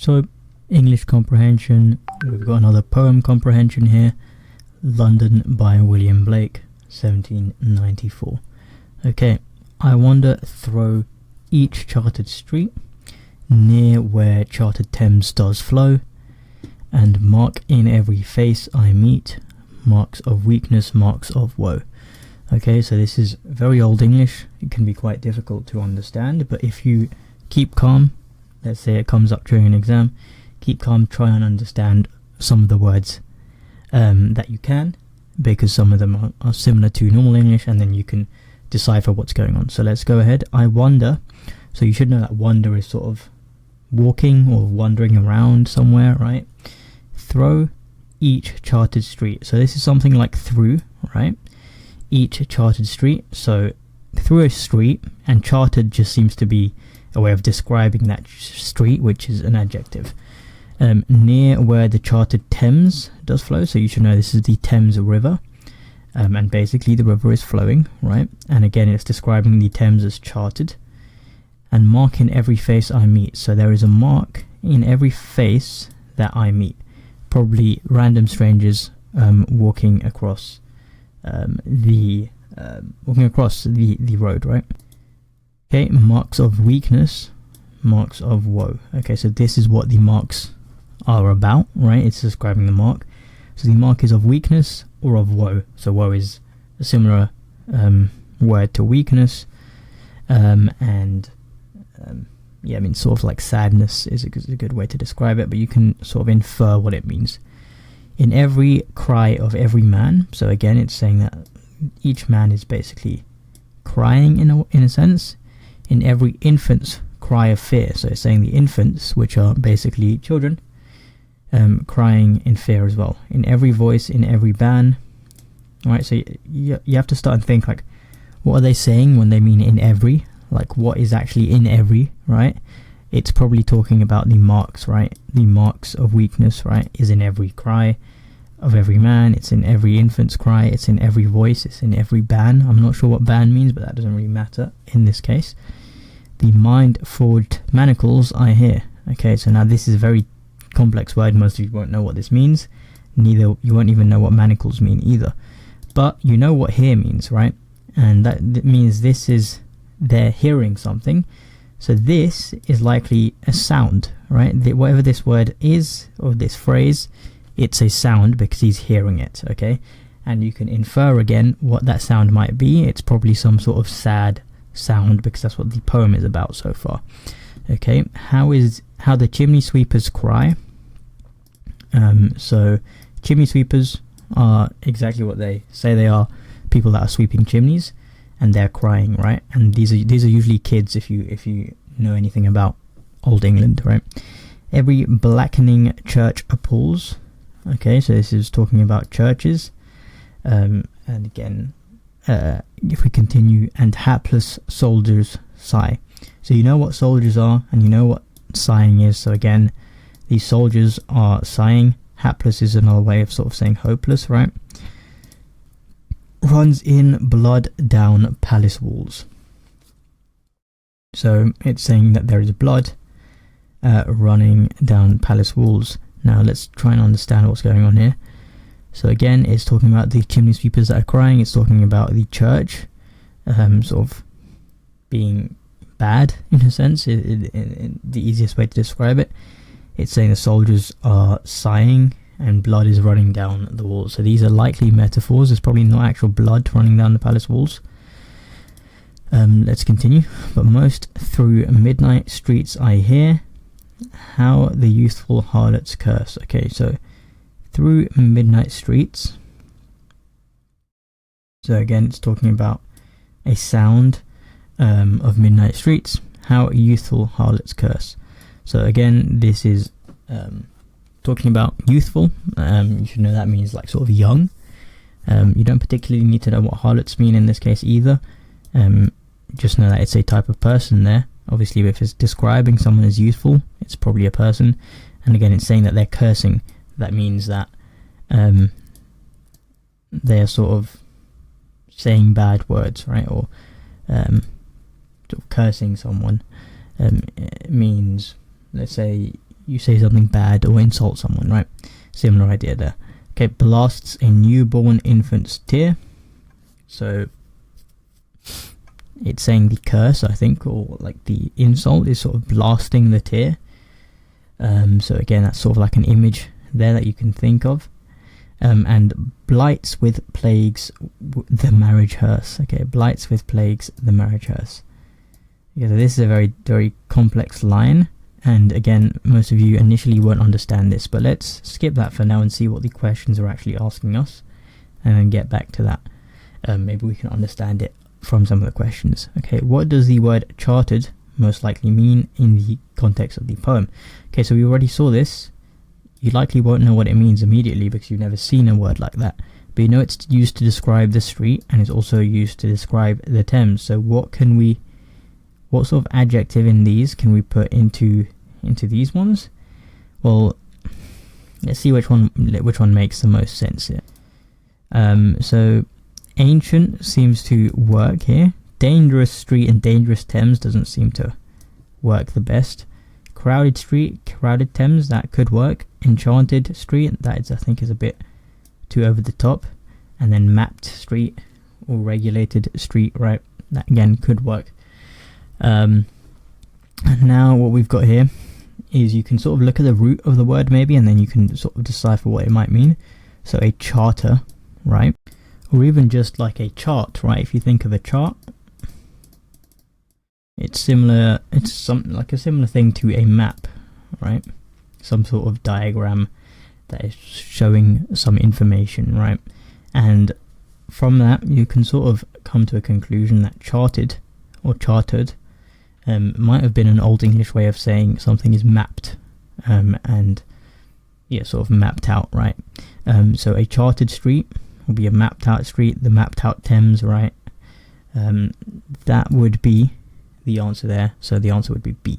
So, English comprehension, we've got another poem comprehension here. London by William Blake, 1794. Okay, I wander through each charted street, near where charted Thames does flow, and mark in every face I meet, marks of weakness, marks of woe. Okay, so this is very old English. It can be quite difficult to understand, but if you keep calm, let's say it comes up during an exam, keep calm, try and understand some of the words that you can, because some of them are similar to normal English, and then you can decipher what's going on. So let's go ahead. I wander. So you should know that wander is sort of walking or wandering around somewhere, right? Through each charted street. So this is something like through, right? Each charted street. So through a street, and charted just seems to be a way of describing that street, which is an adjective. Near where the charted Thames does flow. So you should know this is the Thames River. And basically the river is flowing, right? And again, it's describing the Thames as charted. And mark in every face I meet. So there is a mark in every face that I meet. Probably random strangers walking across the road, right? Okay, marks of weakness, marks of woe. Okay, so this is what the marks are about, right? It's describing the mark. So the mark is of weakness or of woe. So woe is a similar word to weakness, yeah, I mean, sort of like sadness is a good way to describe it, but you can sort of infer what it means. In every cry of every man. So again, it's saying that each man is basically crying in a sense. In every infant's cry of fear. So it's saying the infants, which are basically children, crying in fear as well. In every voice, in every ban. Alright, so you have to start and think, like, what are they saying when they mean in every? Like, what is actually in every, right? It's probably talking about the marks, right? The marks of weakness, right, is in every cry of every man. It's in every infant's cry. It's in every voice. It's in every ban. I'm not sure what ban means, but that doesn't really matter in this case. The mind-forged manacles I hear. Okay, so now this is a very complex word. Most of you won't know what this means. You won't even know what manacles mean either. But you know what hear means, right? And that means this is... they're hearing something. So this is likely a sound, right? Whatever this word is, or this phrase, it's a sound because he's hearing it, okay? And you can infer again what that sound might be. It's probably some sort of sad sound, because that's what the poem is about so far. Okay, how the chimney sweepers cry. So chimney sweepers are exactly what they say they are, people that are sweeping chimneys. And they're crying, right? And these are usually kids, if you know anything about old England, right? Every blackening church appalls. Okay, so this is talking about churches. And again, if we continue, and hapless soldiers sigh. So you know what soldiers are, and you know what sighing is. So again, these soldiers are sighing. Hapless is another way of sort of saying hopeless, right? Runs in blood down palace walls. So it's saying that there is blood running down palace walls. Now let's try and understand what's going on here. So again, it's talking about the chimney sweepers that are crying. It's talking about the church sort of being bad in a sense, in the easiest way to describe it. It's saying the soldiers are sighing and blood is running down the walls. So these are likely metaphors. There's probably not actual blood running down the palace walls. Let's continue. But most through midnight streets I hear how the youthful harlots curse. Okay, so through midnight streets. So again, it's talking about a sound of midnight streets. How youthful harlots curse. So again, this is... talking about youthful. You should know that means like sort of young. You don't particularly need to know what harlots mean in this case either. Just know that it's a type of person there. Obviously, if it's describing someone as youthful, it's probably a person. And again, it's saying that they're cursing. That means that they're sort of saying bad words, right? Or sort of cursing someone. It means, let's say, you say something bad or insult someone, right? Similar idea there. Okay, blasts a newborn infant's tear. So it's saying the curse, I think, or like the insult is sort of blasting the tear. So again, that's sort of like an image there that you can think of. And blights with plagues the marriage hearse. Okay, blights with plagues the marriage hearse. Yeah, so this is a very, very complex line, and again, most of you initially won't understand this, but let's skip that for now and see what the questions are actually asking us, and then get back to that. Maybe we can understand it from some of the questions. Okay, what does the word chartered most likely mean in the context of the poem? Okay, so we already saw this. You likely won't know what it means immediately because you've never seen a word like that, but you know it's used to describe the street, and it's also used to describe the Thames. So what sort of adjective in these can we put into these ones? Well, let's see which one makes the most sense here. So ancient seems to work here. Dangerous street and dangerous Thames doesn't seem to work the best. Crowded street, crowded Thames, that could work. Enchanted street, that is, I think, is a bit too over the top. And then mapped street or regulated street, right? That again could work. And now what we've got here is you can sort of look at the root of the word maybe, and then you can sort of decipher what it might mean. So a charter, right? Or even just like a chart, right? If you think of a chart, it's similar. It's something like a similar thing to a map, right? Some sort of diagram that is showing some information, right? And from that, you can sort of come to a conclusion that charted or chartered might have been an Old English way of saying something is mapped, and yeah, sort of mapped out, right? So a charted street will be a mapped out street, the mapped out Thames, right? That would be the answer there. So the answer would be B.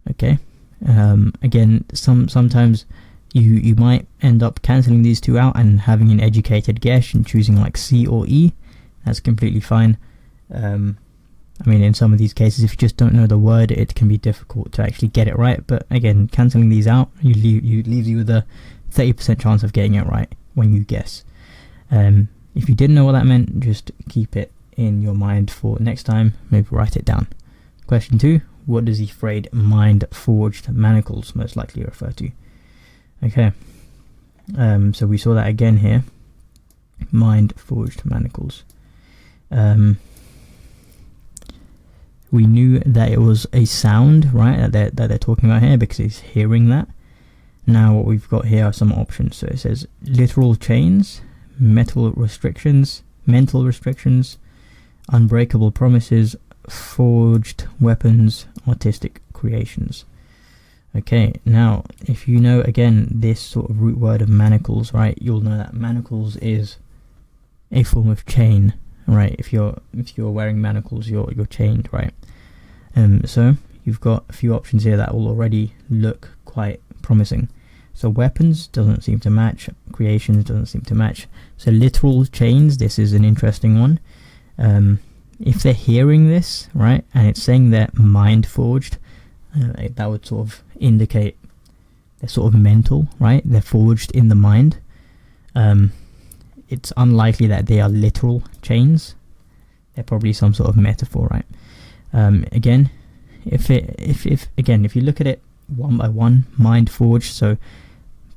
Okay. Again, sometimes you might end up cancelling these two out and having an educated guess and choosing like C or E. That's completely fine. I mean, in some of these cases, if you just don't know the word, it can be difficult to actually get it right. But again, cancelling these out, leaves you with a 30% chance of getting it right when you guess. If you didn't know what that meant, just keep it in your mind for next time. Maybe write it down. Question 2. What does the phrase mind-forged manacles most likely refer to? Okay. So we saw that again here. Mind-forged manacles. We knew that it was a sound, right, that they're talking about here, because he's hearing that. Now what we've got here are some options. So it says literal chains, mental restrictions, unbreakable promises, forged weapons, artistic creations. Okay, now if you know again this sort of root word of manacles, right, you'll know that manacles is a form of chain, right? If you're wearing manacles, you're chained, right? So you've got a few options here that will already look quite promising. So weapons doesn't seem to match, creations doesn't seem to match. So literal chains, this is an interesting one. If they're hearing this, right, and it's saying they're mind forged, that would sort of indicate they're sort of mental, right? They're forged in the mind. It's unlikely that they are literal chains. They're probably some sort of metaphor, right? Again, if you look at it one by one, mind forged, so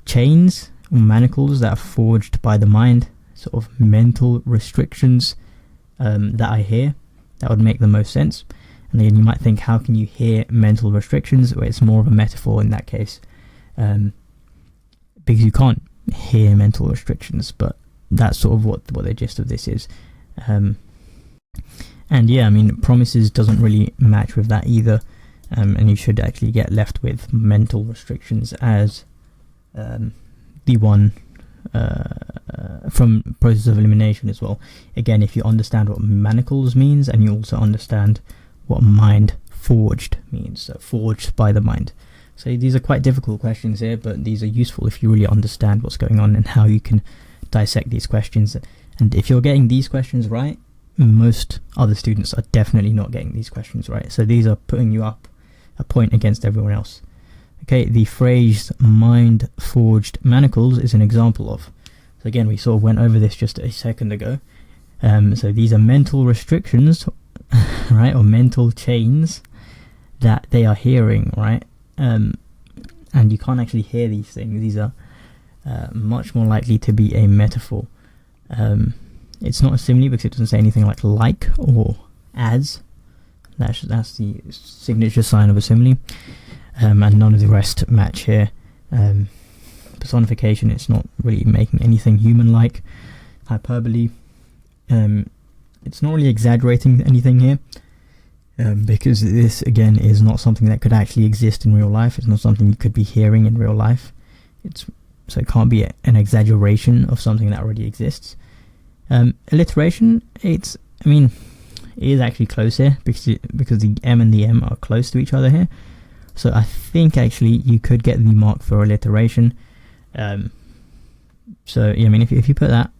chains or manacles that are forged by the mind, sort of mental restrictions that I hear, that would make the most sense. And then you might think, how can you hear mental restrictions? Well, it's more of a metaphor in that case, because you can't hear mental restrictions, but that's sort of what the gist of this is. And yeah, I mean, promises doesn't really match with that either, and you should actually get left with mental restrictions as the one from process of elimination as well. Again, if you understand what manacles means, and you also understand what mind forged means, so forged by the mind. So these are quite difficult questions here, but these are useful if you really understand what's going on and how you can dissect these questions. And if you're getting these questions right, most other students are definitely not getting these questions right. So these are putting you up a point against everyone else. Okay, the phrase mind forged manacles is an example of. So again, we sort of went over this just a second ago. So these are mental restrictions, right, or mental chains that they are hearing, right? And you can't actually hear these things. These are much more likely to be a metaphor. It's not a simile because it doesn't say anything like or as. That's the signature sign of a simile. And none of the rest match here. Personification, it's not really making anything human-like. Hyperbole, it's not really exaggerating anything here, because this again is not something that could actually exist in real life. It's not something you could be hearing in real life. So it can't be an exaggeration of something that already exists. Alliteration, it is actually close here because the M and the M are close to each other here. So I think actually you could get the mark for alliteration. So yeah, if you put that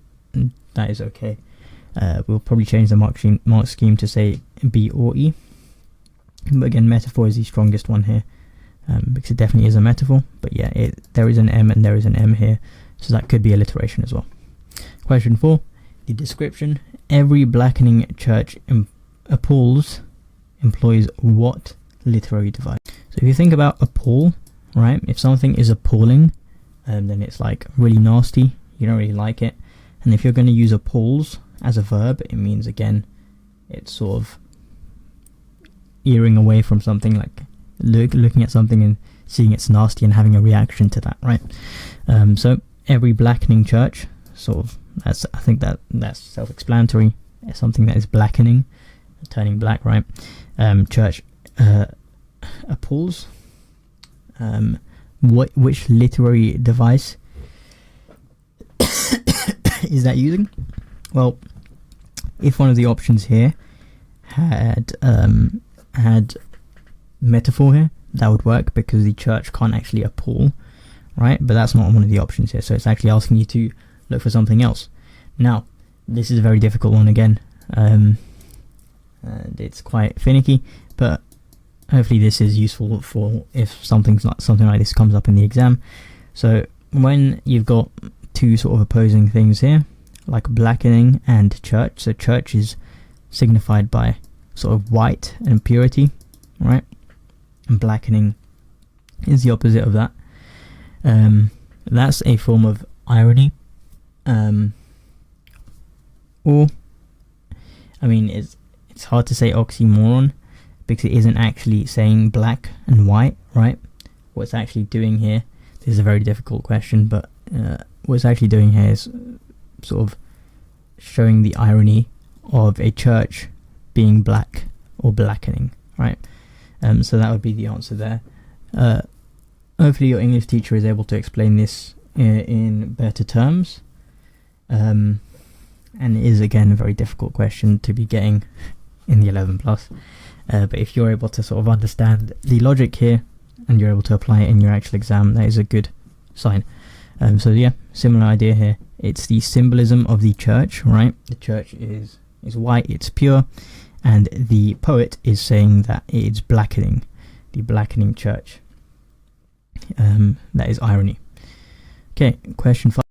is okay. We'll probably change the mark scheme to say B or E. But again, metaphor is the strongest one here, because it definitely is a metaphor. But yeah, there is an M and there is an M here, so that could be alliteration as well. Question 4, the description. Every blackening church employs what literary device? So if you think about appall, right? If something is appalling, then it's like really nasty. You don't really like it. And if you're going to use appalls as a verb, it means again, it's sort of earing away from something, like looking at something and seeing it's nasty and having a reaction to that, right? So every blackening church, sort of, I think that's self-explanatory. Something that is blackening, turning black, right? Church appalls. Which literary device is that using? Well, if one of the options here had metaphor here, that would work because the church can't actually appall, right? But that's not one of the options here, so it's actually asking you to look for something else. Now, this is a very difficult one again. And it's quite finicky, but hopefully this is useful for if something like this comes up in the exam. So when you've got two sort of opposing things here, like blackening and church, so church is signified by sort of white and purity, right? And blackening is the opposite of that. That's a form of irony. Or, it's hard to say oxymoron because it isn't actually saying black and white, right? What it's actually doing here, this is a very difficult question, but what it's actually doing here is sort of showing the irony of a church being black or blackening, right? So that would be the answer there. Hopefully your English teacher is able to explain this in better terms. And it is again a very difficult question to be getting in the 11 plus. But if you're able to sort of understand the logic here and you're able to apply it in your actual exam, that is a good sign. So yeah, similar idea here. It's the symbolism of the church, right? The church is white, it's pure, and the poet is saying that it's blackening, the blackening church. That is irony. Okay, question 5.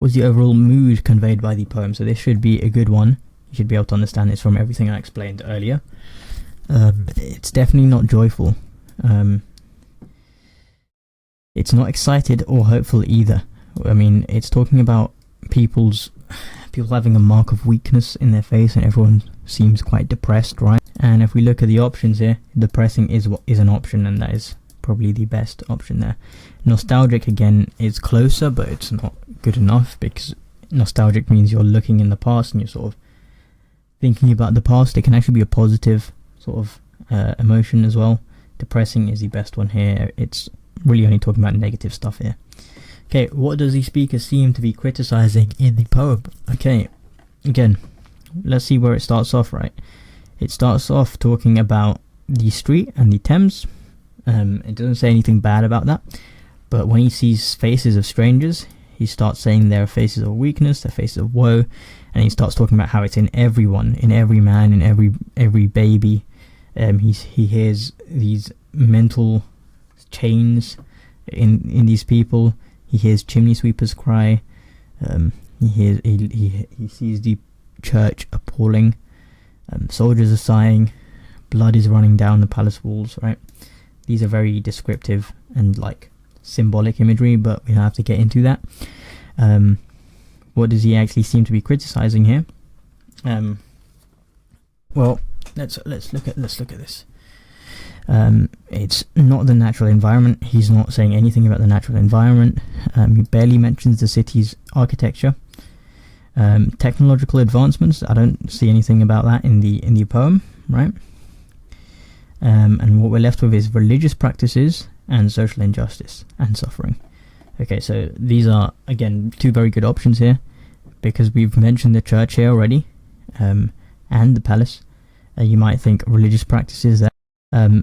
Was the overall mood conveyed by the poem? So this should be a good one. You should be able to understand this from everything I explained earlier. It's definitely not joyful. It's not excited or hopeful either. It's talking about people having a mark of weakness in their face, and everyone seems quite depressed, right? And if we look at the options here, depressing is an option, and that is probably the best option there. Nostalgic again is closer, but it's not good enough because nostalgic means you're looking in the past and you're sort of thinking about the past. It can actually be a positive sort of emotion as well. Depressing is the best one here. It's really only talking about negative stuff here. Okay, what does the speaker seem to be criticizing in the poem? Okay, again, let's see where it starts off, right? It starts off talking about the street and the Thames. It doesn't say anything bad about that, but when he sees faces of strangers, he starts saying there are faces of weakness, they're faces of woe, and he starts talking about how it's in everyone, in every man, in every baby. He hears these mental chains in these people. He hears chimney sweepers cry. He sees the church appalling. Soldiers are sighing. Blood is running down the palace walls. Right. These are very descriptive and like symbolic imagery, but we have to get into that. What does he actually seem to be criticizing here? Well, let's look at this. It's not the natural environment. He's not saying anything about the natural environment. He barely mentions the city's architecture. Technological advancements, I don't see anything about that in the poem, right? And what we're left with is religious practices and social injustice and suffering. Okay, so these are, again, two very good options here, because we've mentioned the church here already, and the palace. You might think religious practices there.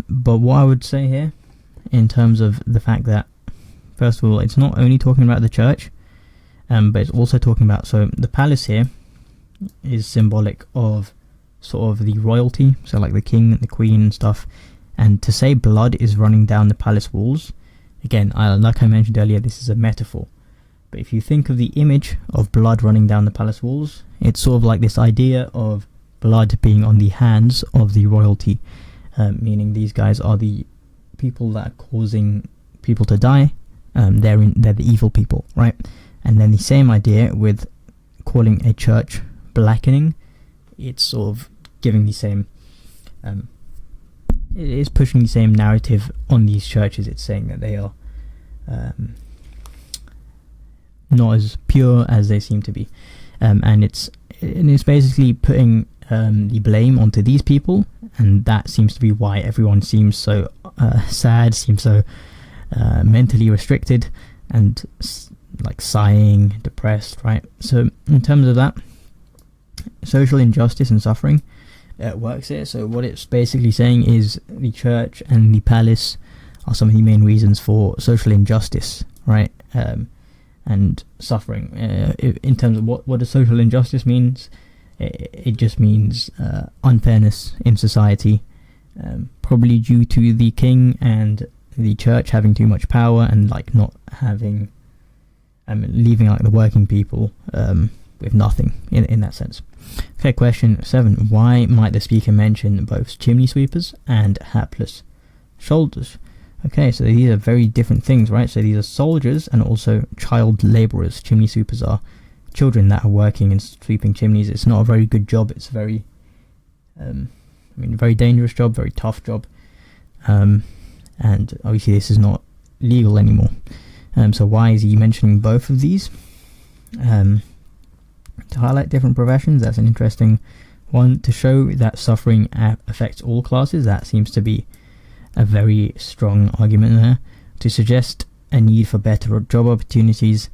But what I would say here, in terms of the fact that, first of all, it's not only talking about the church, but it's also talking about, so the palace here is symbolic of sort of the royalty, so like the king and the queen and stuff. And to say blood is running down the palace walls, again, like I mentioned earlier, this is a metaphor. But if you think of the image of blood running down the palace walls, it's sort of like this idea of blood being on the hands of the royalty, meaning these guys are the people that are causing people to die. They're the evil people, right? And then the same idea with calling a church blackening, it's sort of giving the same, it is pushing the same narrative on these churches. It's saying that they are not as pure as they seem to be, and it's basically putting the blame onto these people, and that seems to be why everyone seems so sad, seems so mentally restricted, and like sighing, depressed, right? So in terms of that, social injustice and suffering works here. So what it's basically saying is the church and the palace are some of the main reasons for social injustice, right? And suffering. In terms of what does social injustice means, it just means unfairness in society, probably due to the king and the church having too much power and like not having, leaving like the working people with nothing in that sense. Okay, question 7. Why might the speaker mention both chimney sweepers and hapless soldiers? Okay, so these are very different things, right? So these are soldiers and also child labourers. Chimney sweepers are children that are working and sweeping chimneys. It's not a very good job. It's very, very dangerous job, very tough job. And obviously this is not legal anymore. So why is he mentioning both of these? To highlight different professions, that's an interesting one. To show that suffering affects all classes, that seems to be a very strong argument there. To suggest a need for better job opportunities,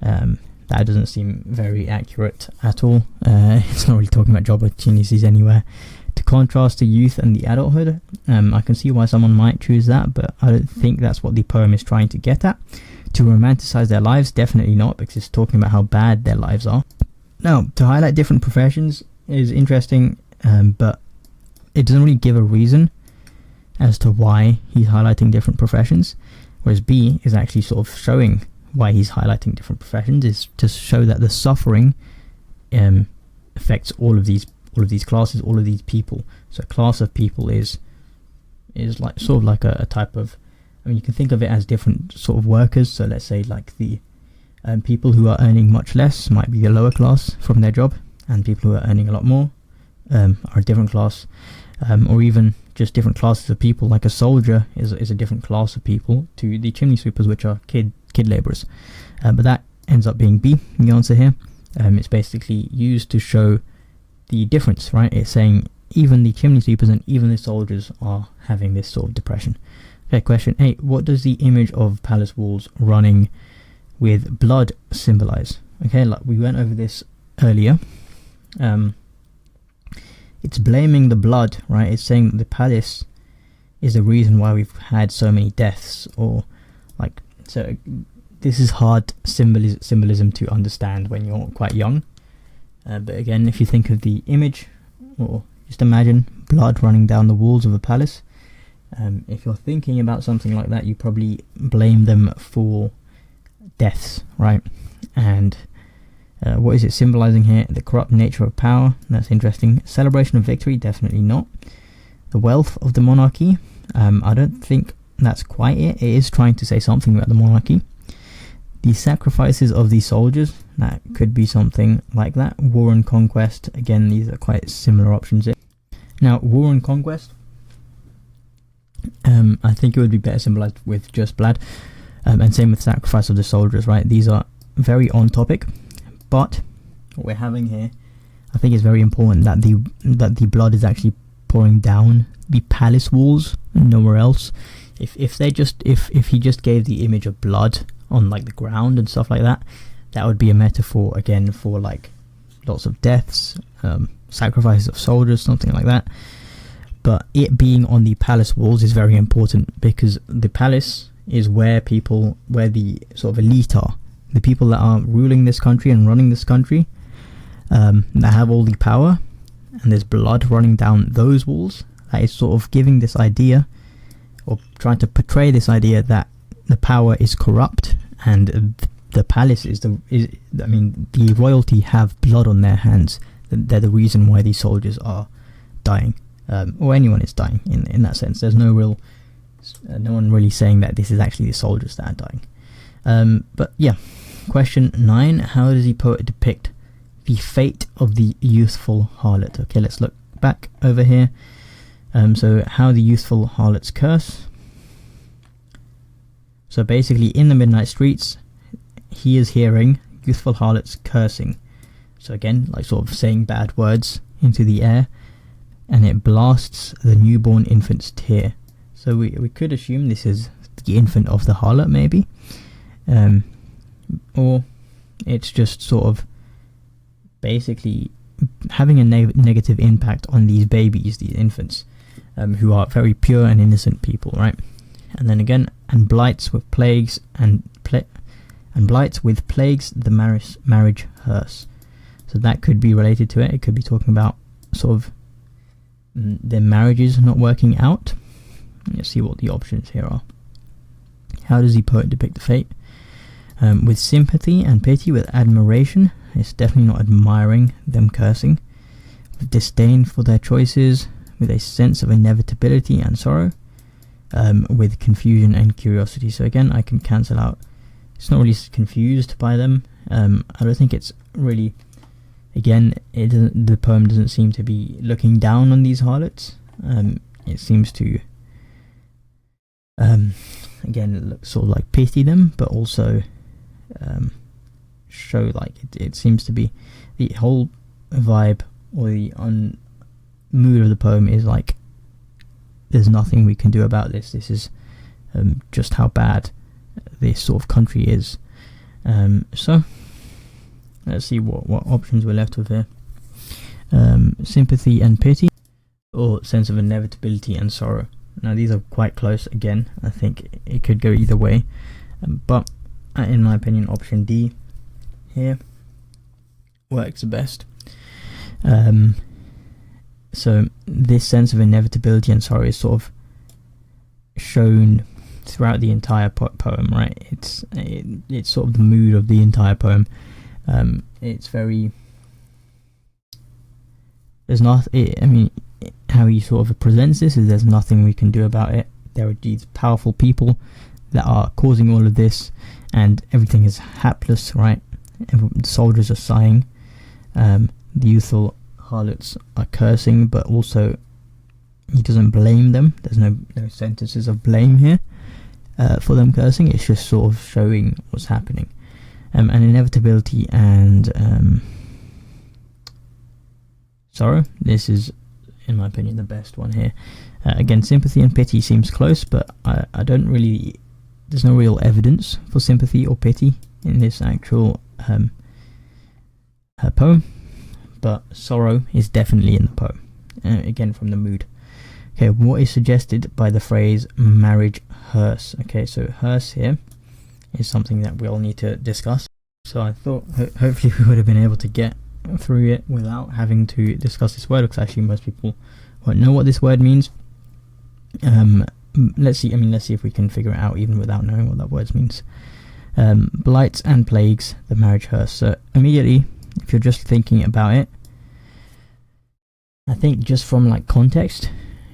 that doesn't seem very accurate at all. It's not really talking about job opportunities anywhere. To contrast the youth and the adulthood, I can see why someone might choose that, but I don't think that's what the poem is trying to get at. To romanticize their lives, definitely not, because it's talking about how bad their lives are. Now, to highlight different professions is interesting, but it doesn't really give a reason as to why he's highlighting different professions, whereas B is actually sort of showing why he's highlighting different professions, is to show that the suffering affects all of these classes, all of these people. So a class of people is like sort of like a type of, you can think of it as different sort of workers. So let's say like the people who are earning much less might be the lower class from their job, and people who are earning a lot more are a different class, or even just different classes of people. Like a soldier is a different class of people to the chimney sweepers, which are kid labourers. But that ends up being B, the answer here. It's basically used to show the difference, right? It's saying even the chimney sweepers and even the soldiers are having this sort of depression. Okay, question 8. What does the image of palace walls running with blood symbolize? Okay, like we went over this earlier. It's blaming the blood, right? It's saying that the palace is the reason why we've had so many deaths, or like, so this is hard symbolism to understand when you're quite young. But again, if you think of the image, or just imagine blood running down the walls of a palace, If you're thinking about something like that, you probably blame them for deaths, right? And what is it symbolizing here? The corrupt nature of power. That's interesting. Celebration of victory? Definitely not. The wealth of the monarchy? I don't think that's quite it. It is trying to say something about the monarchy. The sacrifices of the soldiers? That could be something like that. War and conquest? Again, these are quite similar options here. Now, war and conquest, I think it would be better symbolized with just blood, and same with sacrifice of the soldiers, right? These are very on topic, but what we're having here, I think it's very important that the blood is actually pouring down the palace walls and nowhere else. If he just gave the image of blood on like the ground and stuff like that, that would be a metaphor again for like lots of deaths, sacrifices of soldiers, something like that. But it being on the palace walls is very important, because the palace is where the sort of elite are, the people that are ruling this country and running this country, that have all the power, and there's blood running down those walls. That is sort of giving this idea, or trying to portray this idea, that the power is corrupt, and the palace the royalty have blood on their hands. They're the reason why these soldiers are dying. Or anyone is dying in that sense. There's no one really saying that this is actually the soldiers that are dying. But yeah, question 9, how does the poet depict the fate of the youthful harlot? Okay, let's look back over here. So how the youthful harlot's curse. So basically, in the midnight streets, he is hearing youthful harlots cursing. So again, like sort of saying bad words into the air, and it blasts the newborn infant's tear. So we could assume this is the infant of the harlot, maybe, or it's just sort of basically having a negative impact on these babies, these infants, who are very pure and innocent people, right? And then again, and blights with plagues the marriage hearse. So that could be related to it. It could be talking about sort of their marriages not working out. Let's see what the options here are. How does the poet depict the fate? With sympathy and pity, with admiration. It's definitely not admiring them cursing. With disdain for their choices, with a sense of inevitability and sorrow, with confusion and curiosity. So again, I can cancel out. It's not really confused by them. I don't think it's really. Again, the poem doesn't seem to be looking down on these harlots. It seems to, again, look sort of like pity them, but also show like it seems to be the whole vibe, or the mood of the poem is like, there's nothing we can do about this. This is just how bad this sort of country is. So let's see what options we're left with here. Sympathy and pity, or sense of inevitability and sorrow. Now these are quite close again. I think it could go either way, but in my opinion, option D here works the best. So this sense of inevitability and sorrow is sort of shown throughout the entire poem, right? It's sort of the mood of the entire poem. It's very, there's not, how he sort of presents this is there's nothing we can do about it. There are these powerful people that are causing all of this, and everything is hapless, right? The soldiers are sighing, the youthful harlots are cursing, but also he doesn't blame them. There's no sentences of blame here for them cursing. It's just sort of showing what's happening. And inevitability and sorrow. This is, in my opinion, the best one here. Again, sympathy and pity seems close, but I don't really. There's no real evidence for sympathy or pity in this actual poem. But sorrow is definitely in the poem. Again, from the mood. Okay, what is suggested by the phrase marriage hearse? Okay, so hearse here is something that we'll need to discuss. So I thought hopefully we would have been able to get through it without having to discuss this word, because actually most people won't know what this word means. let's see if we can figure it out even without knowing what that word means. Blights and plagues, the marriage hearse. So immediately, if you're just thinking about it, I think just from like context,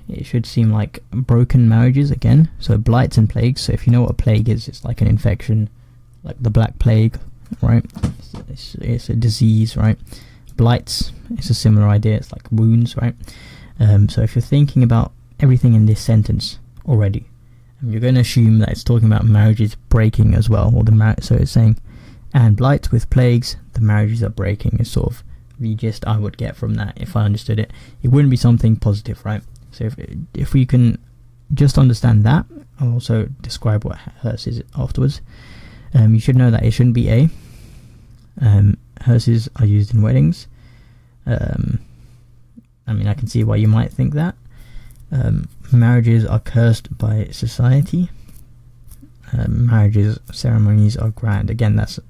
it should seem like broken marriages again. So blights and plagues. So if you know what a plague is, it's like an infection, like the Black Plague, right? It's a disease, right? Blights, it's a similar idea. It's like wounds, right? So if you're thinking about everything in this sentence already, you're going to assume that it's talking about marriages breaking as well, or so it's saying, and blights with plagues, the marriages are breaking, is sort of the gist I would get from that if I understood it. It wouldn't be something positive, right? So if we can just understand that, I'll also describe what hearse is afterwards. You should know that it shouldn't be a. Hearses are used in weddings. I mean, I can see why you might think that. Marriages are cursed by society. Marriages ceremonies are grand. Again, that's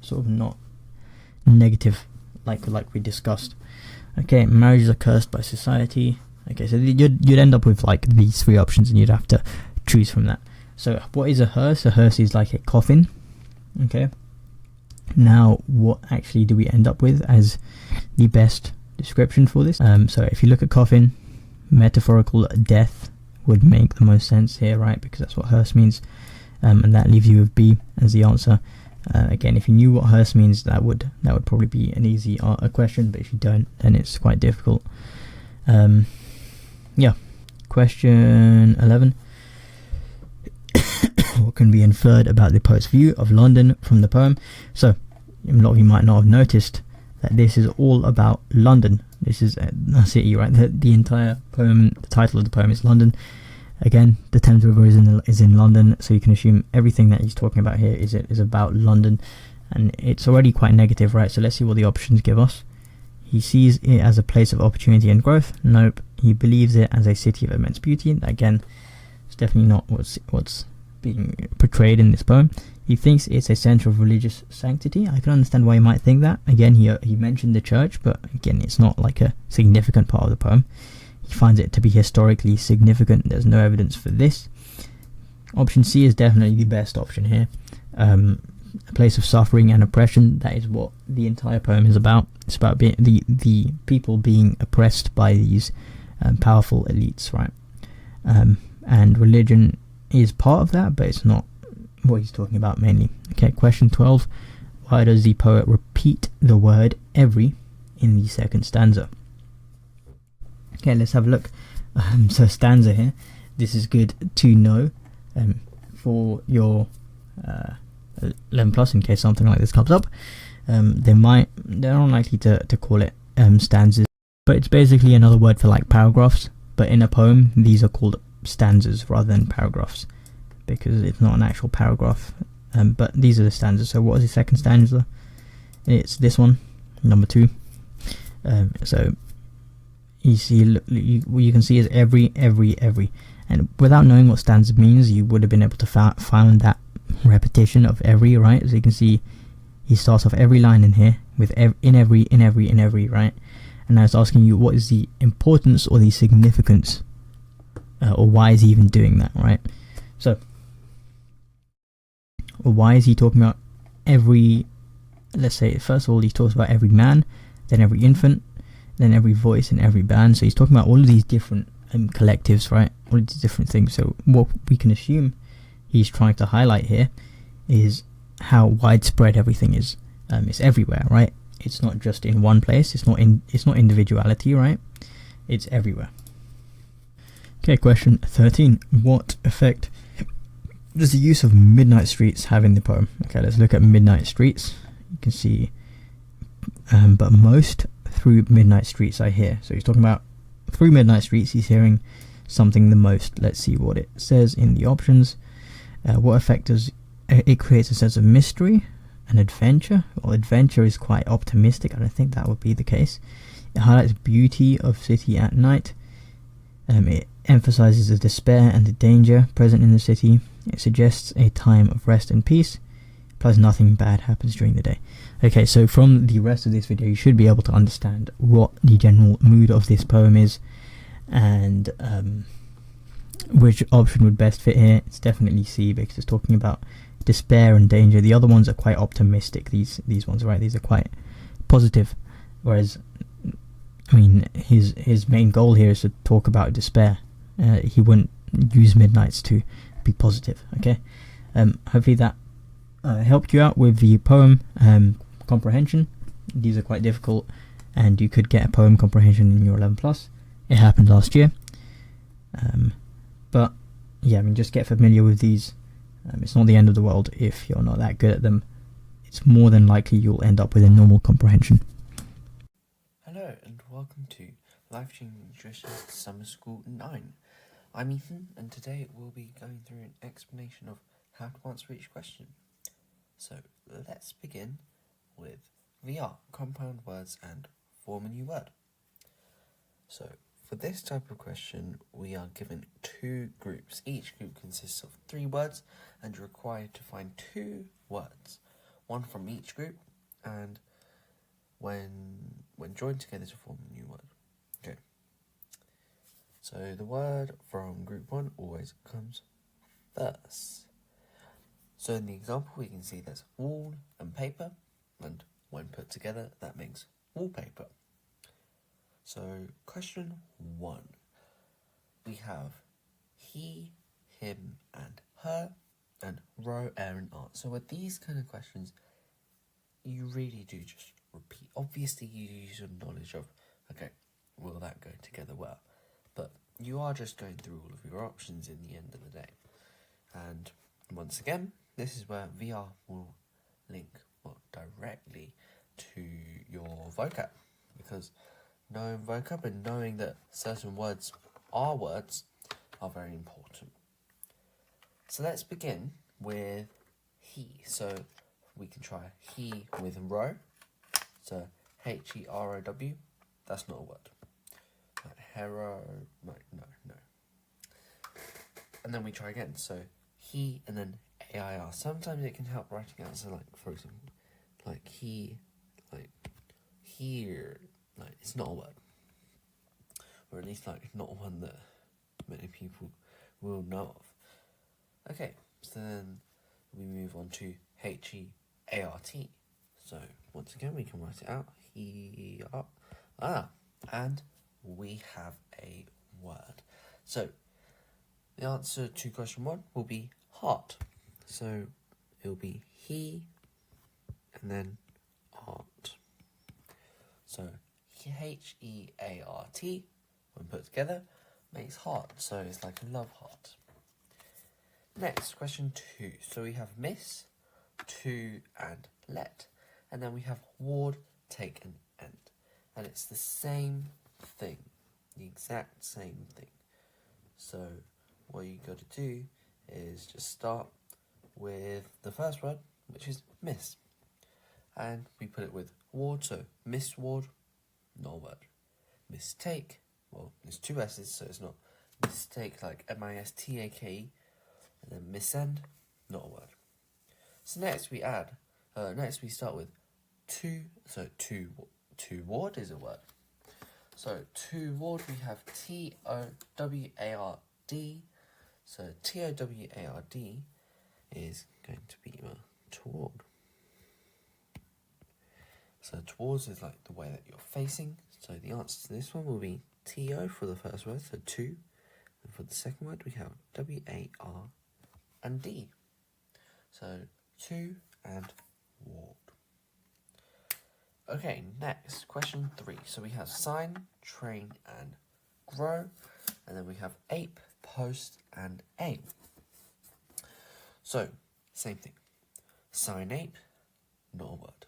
sort of not negative, like we discussed. Okay, marriages are cursed by society. Okay, so you'd end up with like these three options, and you'd have to choose from that. So, what is a hearse? A hearse is like a coffin. Okay. Now, what actually do we end up with as the best description for this? So, if you look at coffin, metaphorical death would make the most sense here, right? Because that's what hearse means, and that leaves you with B as the answer. Again, if you knew what hearse means, that would probably be an easy question. But if you don't, then it's quite difficult. Yeah. Question 11. What can be inferred about the poet's view of London from the poem? So, a lot of you might not have noticed that this is all about London. This is a city, right? The entire poem, the title of the poem is London. Again, the Thames River is in London, so you can assume everything that he's talking about here is about London, and it's already quite negative, right? So let's see what the options give us. He sees it as a place of opportunity and growth. Nope. He believes it as a city of immense beauty. Again, it's definitely not what's being portrayed in this poem. He thinks it's a centre of religious sanctity. I can understand why you might think that. Again, he mentioned the church, but again, it's not like a significant part of the poem. He finds it to be historically significant. There's no evidence for this. Option C is definitely the best option here. A place of suffering and oppression. That is what the entire poem is about. It's about the people being oppressed by these powerful elites, right? And religion is part of that, but it's not what he's talking about mainly. Okay, question 12. Why does the poet repeat the word every in the second stanza? Okay, let's have a look. So stanza here. This is good to know for your 11 plus in case something like this comes up. They're unlikely to call it stanzas, but it's basically another word for like paragraphs. But in a poem, these are called stanzas rather than paragraphs, because it's not an actual paragraph. But these are the stanzas. So what is the second stanza? It's this one, number 2. So you see, what you can see is every, and without knowing what stanza means, you would have been able to find that repetition of every, right? So you can see he starts off every line in here with in every, right? And now it's asking you what is the importance or the significance, or why is he even doing that, right? So, why is he talking about every? Let's say first of all he talks about every man, then every infant, then every voice and every band. So he's talking about all of these different collectives, right? All of these different things. So what we can assume he's trying to highlight here is how widespread everything is. It's everywhere, right? It's not just in one place. It's not individuality, right? It's everywhere. Okay, question 13. What effect does the use of midnight streets have in the poem? Okay, let's look at midnight streets. You can see, but most through midnight streets I hear. So he's talking about through midnight streets he's hearing something the most. Let's see what it says in the options. What effect does it creates a sense of mystery and adventure? Well, adventure is quite optimistic. I don't think that would be the case. It highlights beauty of city at night. It emphasizes the despair and the danger present in the city. It suggests a time of rest and peace. Plus nothing bad happens during the day. Okay, so from the rest of this video you should be able to understand what the general mood of this poem is, and which option would best fit here? It's definitely C, because it's talking about despair and danger. The other ones are quite optimistic. These ones, right? These are quite positive, whereas, I mean, his main goal here is to talk about despair. He wouldn't use midnights to be positive. Okay, hopefully that helped you out with the poem comprehension. These are quite difficult, and you could get a poem comprehension in your 11 plus. It happened last year, but yeah, I mean, just get familiar with these. It's not the end of the world if you're not that good at them. It's more than likely you'll end up with a normal comprehension. Hello and welcome to Life Changing Nutrition Summer School 9. I'm Ethan, and today we'll be going through an explanation of how to answer each question. So let's begin with VR, compound words and form a new word. So for this type of question, we are given 2 groups. Each group consists of 3 words, and you're required to find 2 words, one from each group, and when joined together to form a new word. Okay. So the word from group 1 always comes first. So in the example, we can see there's wall and paper, and when put together, that makes wallpaper. So question 1, we have he, him, and her, and row, air, and art. So with these kind of questions, you really do just repeat. Obviously, you use your knowledge of, okay, will that go together well? But you are just going through all of your options in the end of the day. And once again, this is where VR will link directly to your vocab, because knowing vocab and knowing that certain words are very important. So let's begin with he. So we can try he with row. So H-E-R-O-W, that's not a word. Hero, no. And then we try again. So he and then A-I-R. Sometimes it can help writing out. So like, for example, like he, like here, like it's not a word. Or at least like not one that many people will know of. Okay, so then we move on to H-E-A-R-T. So once again, we can write it out. And we have a word. So the answer to question 1 will be heart. So it will be he and then art. So H-E-A-R-T, when put together, makes heart. So it's like a love heart. Next, question 2. So we have miss, to, and let. And then we have ward, take, and end. And it's the same thing. The exact same thing. So what you got to do is just start with the first word, which is miss. And we put it with ward, so miss ward, not a word. Mistake, well, there's 2 S's, so it's not mistake like M-I-S-T-A-K-E. And then missend, not a word. So next we start with to, so to ward is a word. So to ward we have T-O-W-A-R-D. So T-O-W-A-R-D is going to be toward. So towards is like the way that you're facing. So the answer to this one will be T-O for the first word, so to. And for the second word we have W-A-R and D. So to and ward. Okay, next, question 3. So we have sign, train, and grow. And then we have ape, post, and aim. So, same thing. Sign ape, not a word.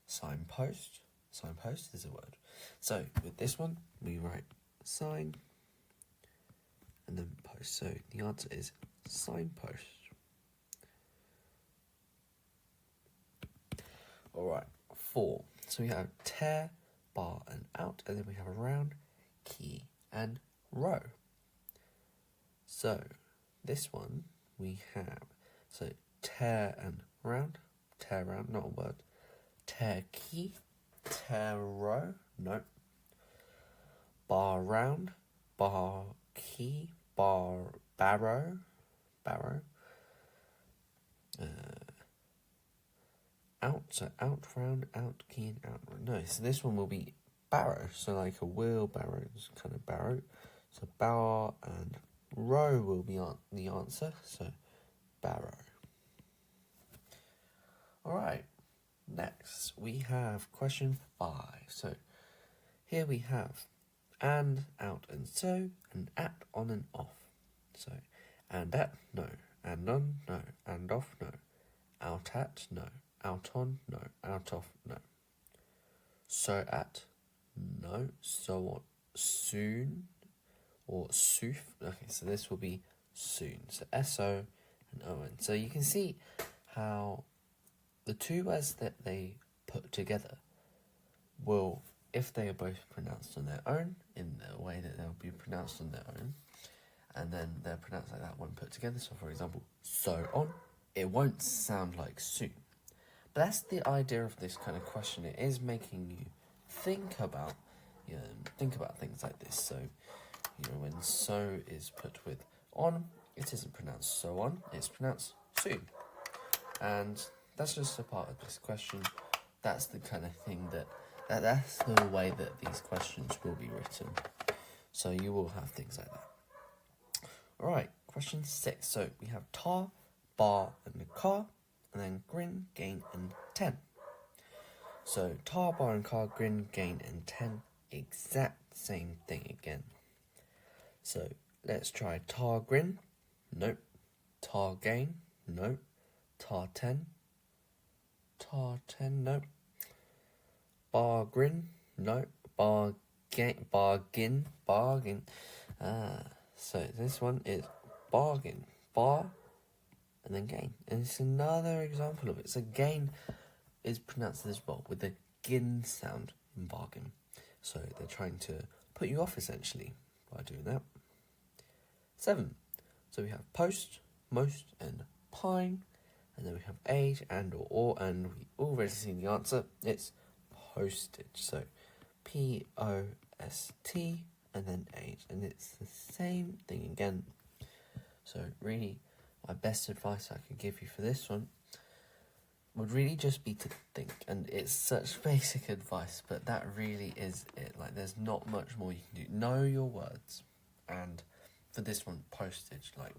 Signpost is a word. So, with this one, we write sign and then post. So, the answer is signpost. Alright, 4. So we have tear, bar, and out, and then we have round, key, and row. So this one we have, so tear and round, not a word. Tear key, tear row, no. Bar round, bar key, bar barrow. Out, so out round, out keen, out. No, so this one will be barrow. So like a wheelbarrow, kind of barrow. So bar and row will be the answer. So barrow. Alright, next we have question 5. So here we have and, out and so, and at, on and off. So and at, no. And on, no. And off, no. Out at, no. Out on, no. Out off, no. So at, no. So on, soon, or sooth. Okay, so this will be soon. So S-O and O-N. So you can see how the two words that they put together will, if they are both pronounced on their own, in the way that they'll be pronounced on their own, and then they're pronounced like that when put together. So for example, so on, it won't sound like soon. But that's the idea of this kind of question. It is making you think about things like this. So, when so is put with on, it isn't pronounced so on, it's pronounced soon. And that's just a part of this question. That's the kind of thing that's the way that these questions will be written. So you will have things like that. Alright, question 6. So we have tar, bar, and the car, and then grin, gain, and 10. So tar, bar, and car, grin, gain, and 10. Exact same thing again. So let's try tar, grin. Nope. Tar, gain. Nope. Tar, 10. Tar, 10. Nope. Bar, grin. Nope. Bargain. Bargain. So this one is bargain. Bar and then gain. And it's another example of it. So gain is pronounced as well with the gin sound in bargain. So they're trying to put you off essentially by doing that. 7. So we have post, most, and pine. And then we have age and or, and we already seen the answer. It's postage. So P-O-S-T and then age. And it's the same thing again. So really, my best advice I could give you for this one would really just be to think. And it's such basic advice, but that really is it. Like, there's not much more you can do. Know your words. And for this one, postage, like,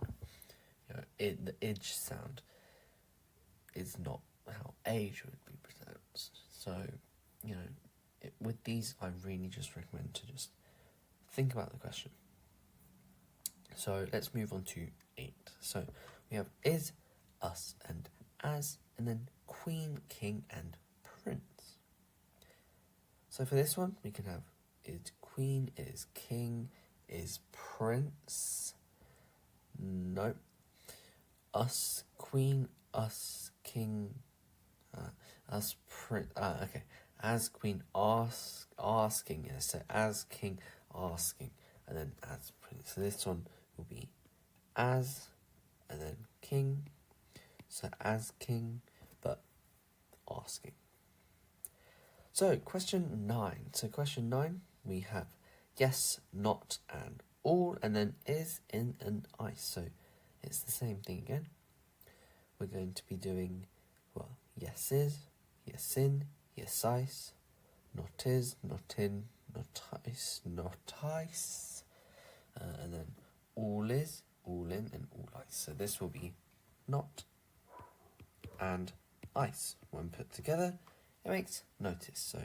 the edge sound is not how age would be pronounced. So, with these, I really just recommend to just think about the question. So let's move on to 8. So we have is, us, and as, and then queen, king, and prince. So for this one, we can have is queen, is king, is prince. Nope. Us, queen, us, king, us, prince. Okay. As queen, asking. Yes, so as king, asking, and then as prince. So this one will be as, and then king. So as king, but asking. So question 9. So question 9, we have yes, not, and all, and then is, in, and ice. So it's the same thing again. We're going to be doing, yes is, yes in, yes ice, not is, not in, not ice, not ice, and then all is, all in, and all ice. So this will be not and ice. When put together, it makes notice. So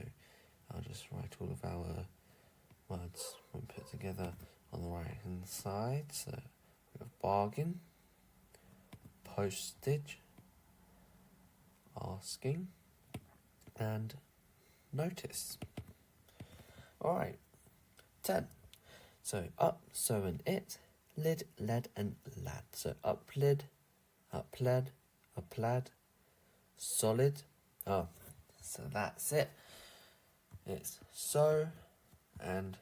I'll just write all of our words when put together on the right hand side. So we have bargain, postage, asking, and notice. Alright, 10. So up, so and it, lid, led, and lad. So up lid, up led, up lad, solid. Oh, so that's it. It's so and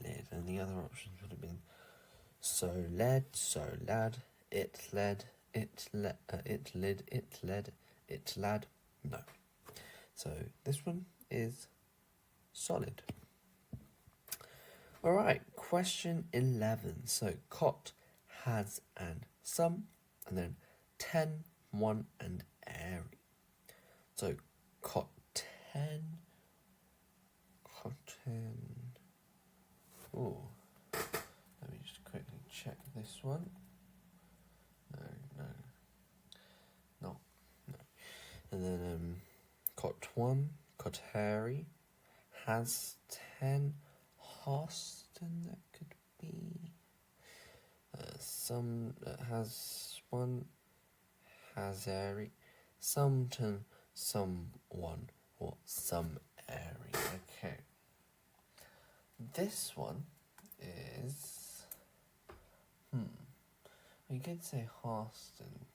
lid, and the other options would have been so led, so lad, it led, it lid, it led, it lad. No. So this one is solid. Alright, question 11. So cot, has, and some, and then 10, 1, and airy. So cotton. Oh, let me just quickly check this one. No. And then cot 1, cot hairy, has 10, Houston, that could be. Some has 1, has airy, someton, someone, or some airy. Okay. This one is we could say Houston.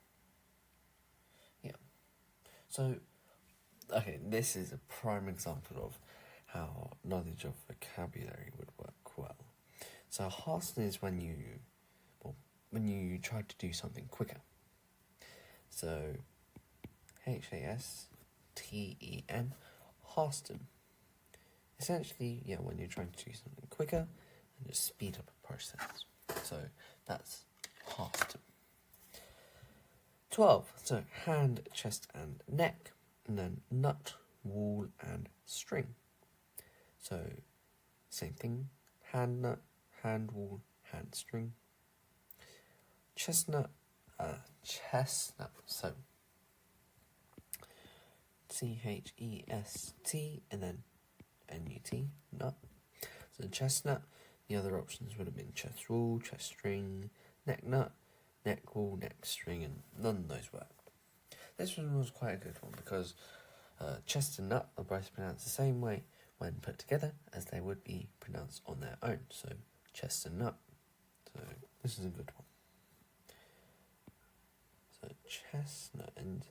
Yeah. So okay, this is a prime example of how knowledge of vocabulary would work well. So hasten is when you try to do something quicker. So Hasten, hasten. Essentially, when you're trying to do something quicker and just speed up a process. So that's hasten. 12. So hand, chest, and neck, and then nut, wool, and string. So same thing. Hand nut, hand wool, hand string. Chestnut, chestnut. So CHEST and then NUT, nut. So chestnut. The other options would have been chest wool, chest string, neck nut, neck wool, neck string, and none of those worked. This one was quite a good one because chest and nut are both pronounced the same way when put together as they would be pronounced on their own. So chest and nut. So this is a good one. So chestnut, and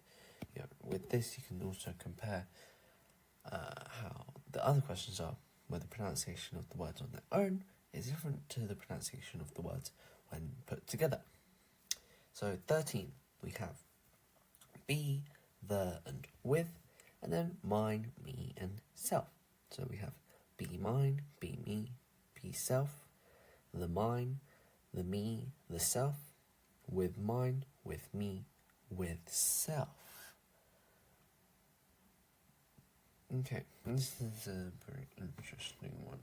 with this you can also compare how the other questions are, where the pronunciation of the words on their own is different to the pronunciation of the words when put together. So 13, we have be, the, and with, and then mine, me, and self. So we have be mine, be me, be self, the mine, the me, the self, with mine, with me, with self. Okay, this is a very interesting one.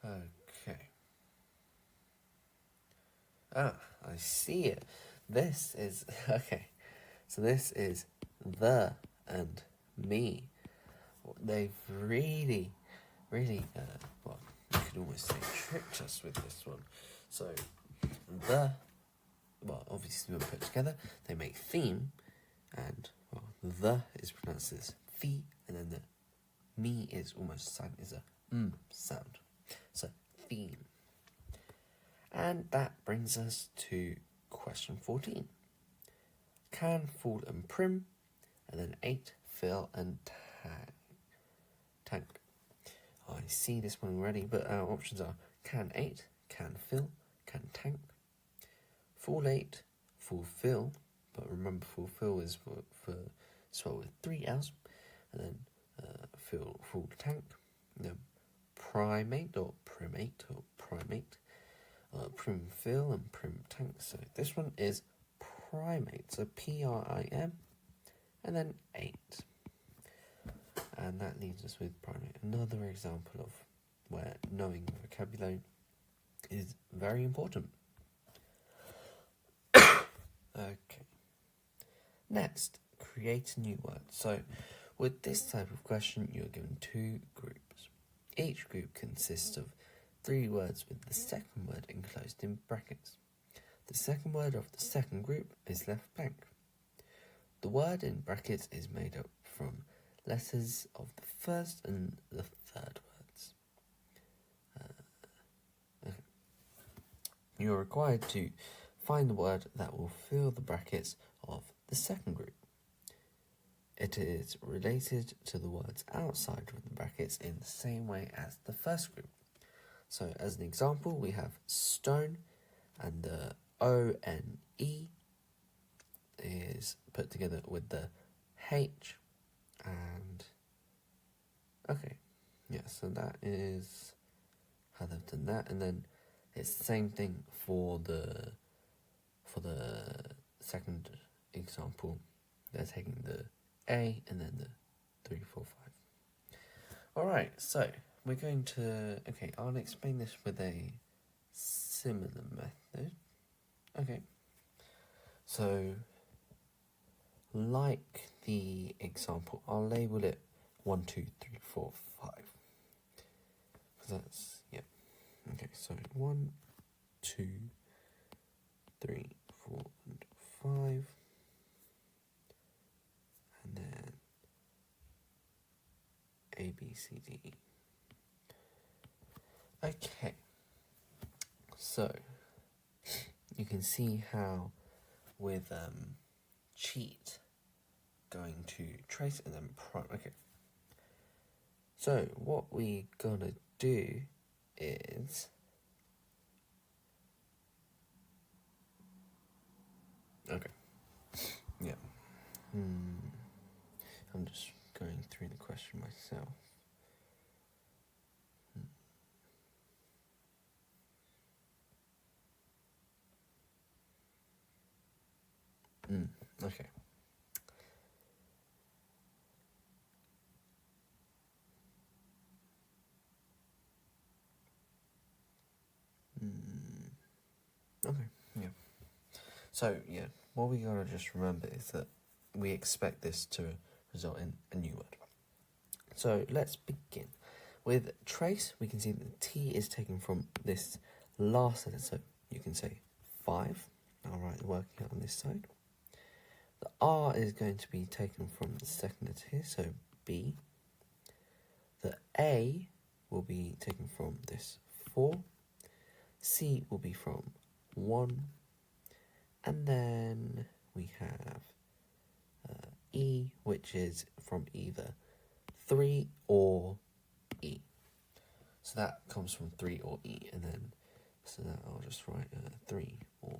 Okay. I see it. This is, okay, so this is the and me. They've really, you could almost say tricked us with this one. So, obviously when put together, they make theme, and, the is pronounced as the, and then the me is almost silent as a sound. So, theme. And that brings us to question 14. Can, full, and prim, and then 8, fill, and tank. I see this one already, but our options are can 8, can fill, can tank, full 8, fulfill, but remember fulfill is for spelled with 3 L's, and then full tank, and then primate or primate, prim fill and prim tank. So this one is primate, so PRIM, and then 8. And that leaves us with primate. Another example of where knowing vocabulary is very important. Okay. Next, create a new word. So with this type of question, you're given 2 groups. Each group consists of 3 words with the second word enclosed in brackets. The second word of the second group is left blank. The word in brackets is made up from letters of the first and the third words. You're required to find the word that will fill the brackets of the second group. It is related to the words outside of the brackets in the same way as the first group. So as an example, we have stone, and the O-N-E is put together with the H, and so that is how they've done that. And then It's the same thing for the second example. They're taking the A and then the 3, 4, 5. Alright, so we're going to... Okay, I'll explain this with a similar method. Okay. So, like the example, I'll label it 1, 2, 3, 4, 5. Because that's... Yeah. Okay, so 1, 2, 3, 4, and 5. And then A, B, C, D, E. Okay. So, you can see how with cheat going to trace and then prime. Okay. So, what we're gonna do is... Okay. Yeah. I'm just going through the question myself. Okay. Okay, yeah. So, yeah, what we gotta just remember is that we expect this to result in a new word. So, let's begin. With trace, we can see that the T is taken from this last letter, so you can say 5. I'll write the working out on this side. The R is going to be taken from the second letter here, so B. The A will be taken from this 4. C will be from 1. And then we have E, which is from either 3 or E. So that comes from 3 or E, and then, so that I'll just write 3 or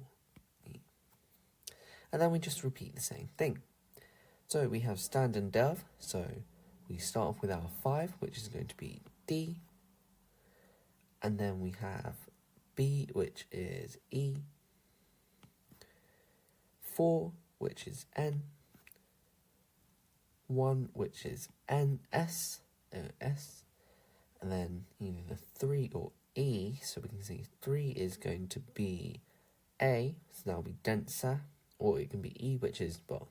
E. And then we just repeat the same thing. So we have stand and delve, so we start off with our 5, which is going to be D. And then we have B, which is E. 4, which is N. 1, which is N, S, S. And then either the 3 or E, so we can see 3 is going to be A, so that will be denser. Or it can be E, which is, well,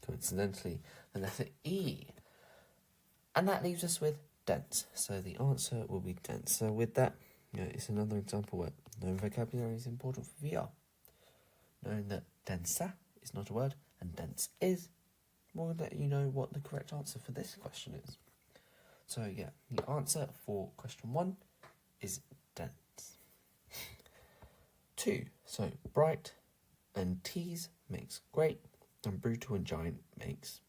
coincidentally, the letter E. And that leaves us with dense. So the answer will be dense. So with that, it's another example where knowing vocabulary is important for VR. Knowing that denser is not a word and dense is, will let you know what the correct answer for this question is. So yeah, the answer for question 1 is dense. 2, so bright and tease makes great, and brutal and giant makes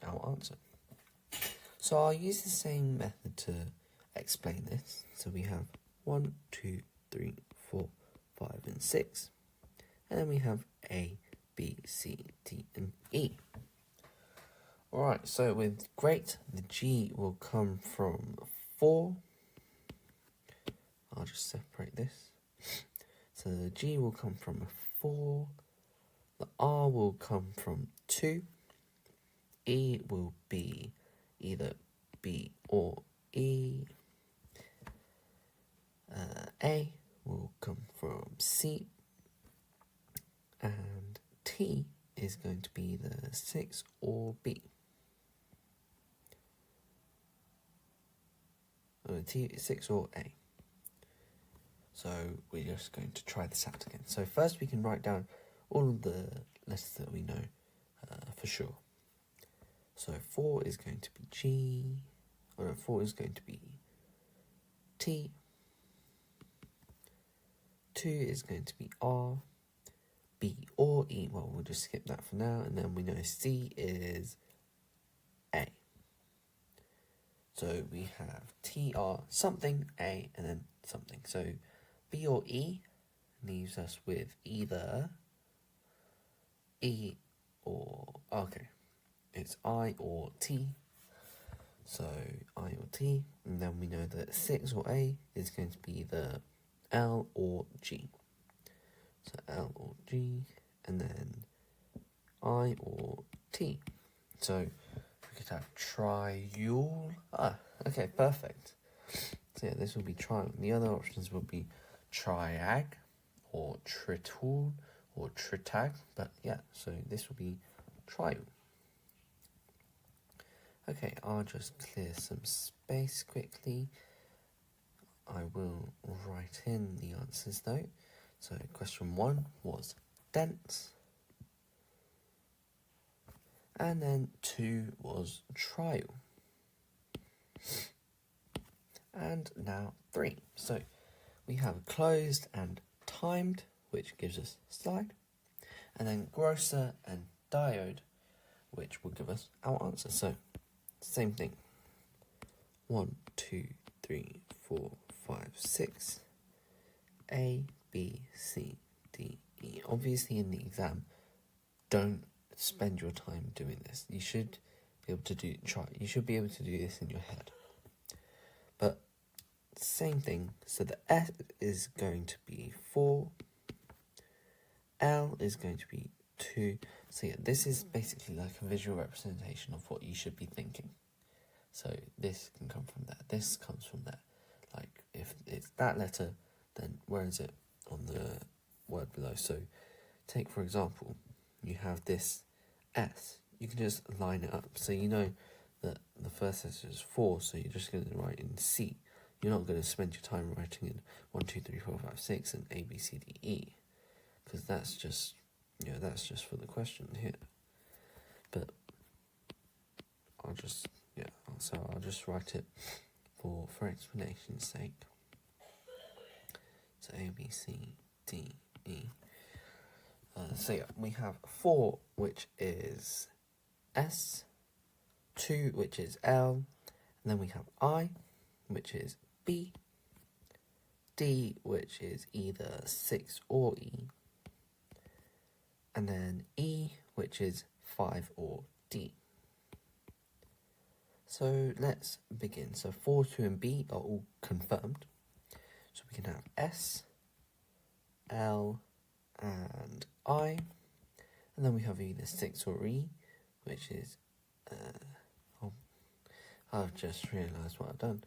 our answer. So I'll use the same method to explain this. So we have 1, 2, 3, 4, 5, and 6. And then we have A, B, C, D, and E. Alright, so with great, the G will come from 4. I'll just separate this. So the G will come from 4. The R will come from 2. E will be either B or E. A will come from C. And T is going to be the 6 or B. T, 6 or A. So we're just going to try this out again. So first we can write down all of the letters that we know for sure. So 4 is going to be G. Oh no, 4 is going to be T. 2 is going to be R. B or E. Well, we'll just skip that for now. And then we know C is A. So we have T, R, something, A, and then something. So B or E leaves us with either E or... Okay. It's I or T. So I or T. And then we know that 6 or A is going to be either L or G. So L or G, and then I or T. So we could have triul. Okay, perfect. So yeah, this will be triul. The other options will be triag, or tritul, or tritag. But yeah, so this will be triul. Okay, I'll just clear some space quickly. I will write in the answers though. So question 1 was dense. And then 2 was trial. And now 3. So we have closed and timed, which gives us slide. And then grosser and diode, which will give us our answer. So same thing. 1, 2, 3, 4, 5, 6. A, B, C, D, E. Obviously in the exam, don't spend your time doing this. You should be able to you should be able to do this in your head. But same thing. So the S is going to be 4. L is going to be 2. So yeah, this is basically like a visual representation of what you should be thinking. So this can come from there. This comes from there. Like if it's that letter, then where is it on the word below? So take for example, you have this S. You can just line it up. So you know that the first letter is 4, so you're just going to write in C. You're not going to spend your time writing in 1, 2, 3, 4, 5, 6 and A, B, C, D, E. Because that's just, that's just for the question here. But I'll just write it for explanation's sake. So A, B, C, D, E. So yeah, we have 4, which is S, 2, which is L, and then we have I, which is B, D, which is either 6 or E, and then E, which is 5 or D. So let's begin. So 4, 2 and B are all confirmed. So we can have S, L, and I, and then we have either 6 or E, which is, I've just realised what I've done.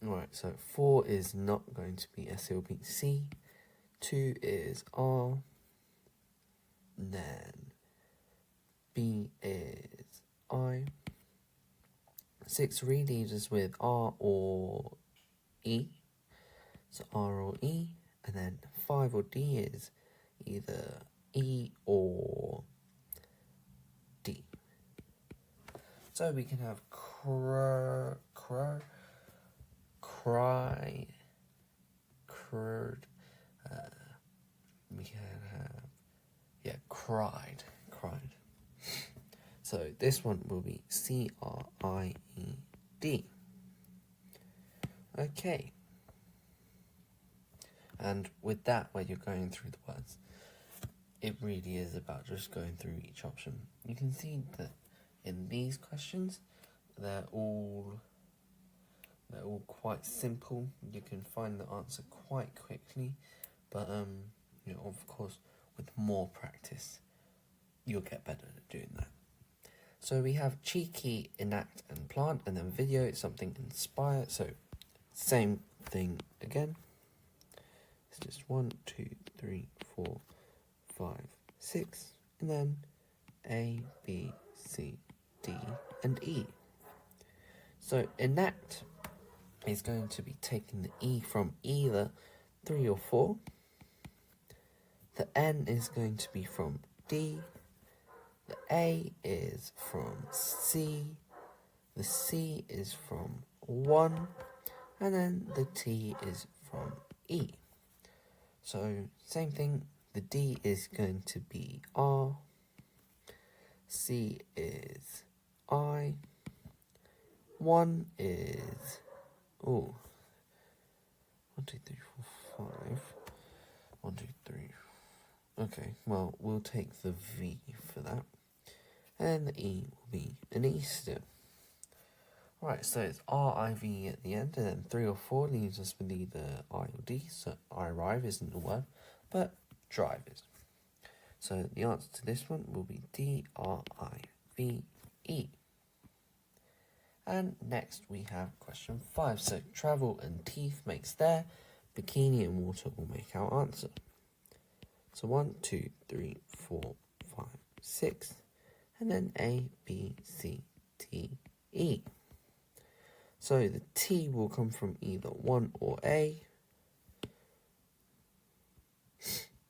Alright, so 4 is not going to be S, it will be C, 2 is R, then B is I, 6 really leaves us with R or E, so R or E, and then 5 or D is either E or D. So we can have crud, we can have, cried. So this one will be C-R-I-E-D. Okay. And with that, where you're going through the words, it really is about just going through each option. You can see that in these questions, they're all quite simple. You can find the answer quite quickly, but of course, with more practice, you'll get better at doing that. So we have cheeky, enact, and plant, and then video, something inspire. So same thing again. It's just 1, 2, 3, 4, 5, 6, and then A, B, C, D, and E. So enact is going to be taking the E from either 3 or 4. The N is going to be from D. The A is from C. The C is from 1. And then the T is from E. So same thing, the D is going to be R. C is I. 1 is 1, 2, 3, 4, 5. 1, 2, 3. Okay, well, we'll take the V for that. And the E will be an E still. Right, so it's R-I-V at the end, and then 3 or 4 leaves us with either I or D, so I arrive isn't a word, but drive is. So the answer to this one will be D-R-I-V-E. And next we have question 5. So travel and teeth makes there, bikini and water will make our answer. So 1, 2, 3, 4, 5, 6, and then A, B, C, D, E. So the T will come from either 1 or A.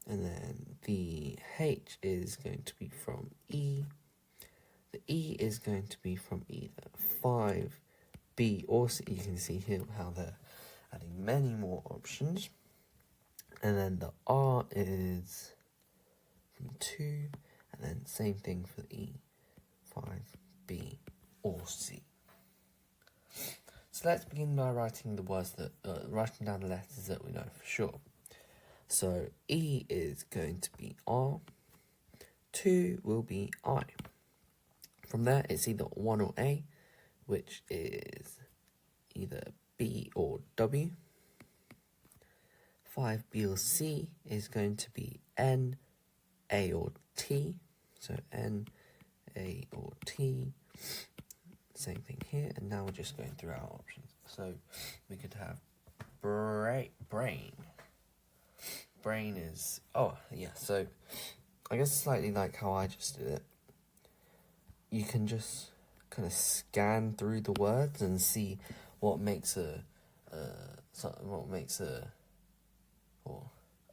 And then the H is going to be from E. The E is going to be from either 5, B, or C. You can see here how they're adding many more options. And then the R is from 2. And then same thing for the E, 5, B, or C. So let's begin by writing the words that, writing down the letters that we know for sure. So E is going to be R, 2 will be I. From there, it's either 1 or A, which is either B or W. 5, B or C is going to be N, A or T. So N, A or T. Same thing here, and now we're just going through our options. So we could have brain. Brain is, so I guess slightly like how I just did it. You can just kind of scan through the words and see what makes a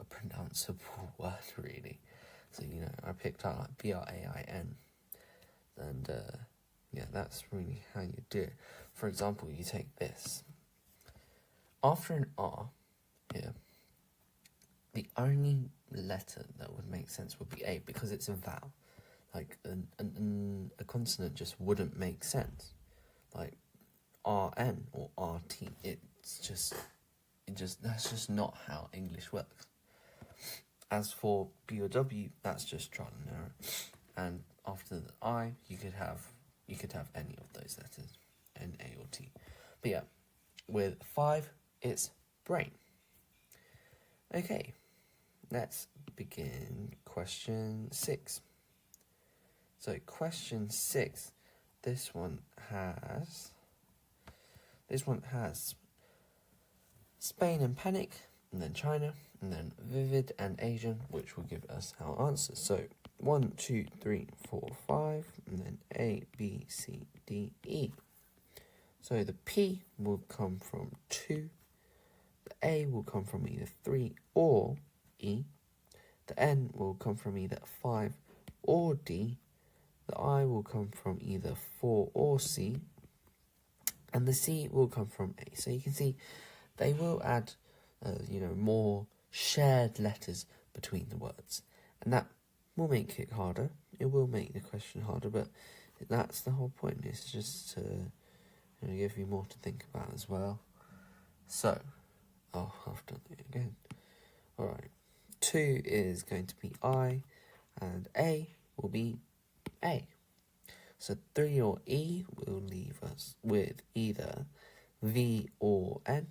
pronounceable word, really. So, I picked out like BRAIN, and that's really how you do it. For example, you take this. After an R here, the only letter that would make sense would be A, because it's a vowel. Like, a consonant just wouldn't make sense. Like, RN or RT, that's just not how English works. As for B or W, that's just trial and error. And after the I, you could have any of those letters, N, A, or T. But yeah, with 5, it's brain. Okay, let's begin question 6. So question 6, this one has Spain and panic, and then China, and then vivid and Asian, which will give us our answers. So 1, 2, 3, 4, 5, and then A, B, C, D, E. So the P will come from 2, the A will come from either 3 or E, the N will come from either 5 or D, the I will come from either 4 or C, and the C will come from A. So you can see they will add, more shared letters between the words. And that will make it harder. It will make the question harder, but that's the whole point. It's just to give you more to think about as well. So, I've done it again. Alright. 2 is going to be I, and A will be A. So 3 or E will leave us with either V or N.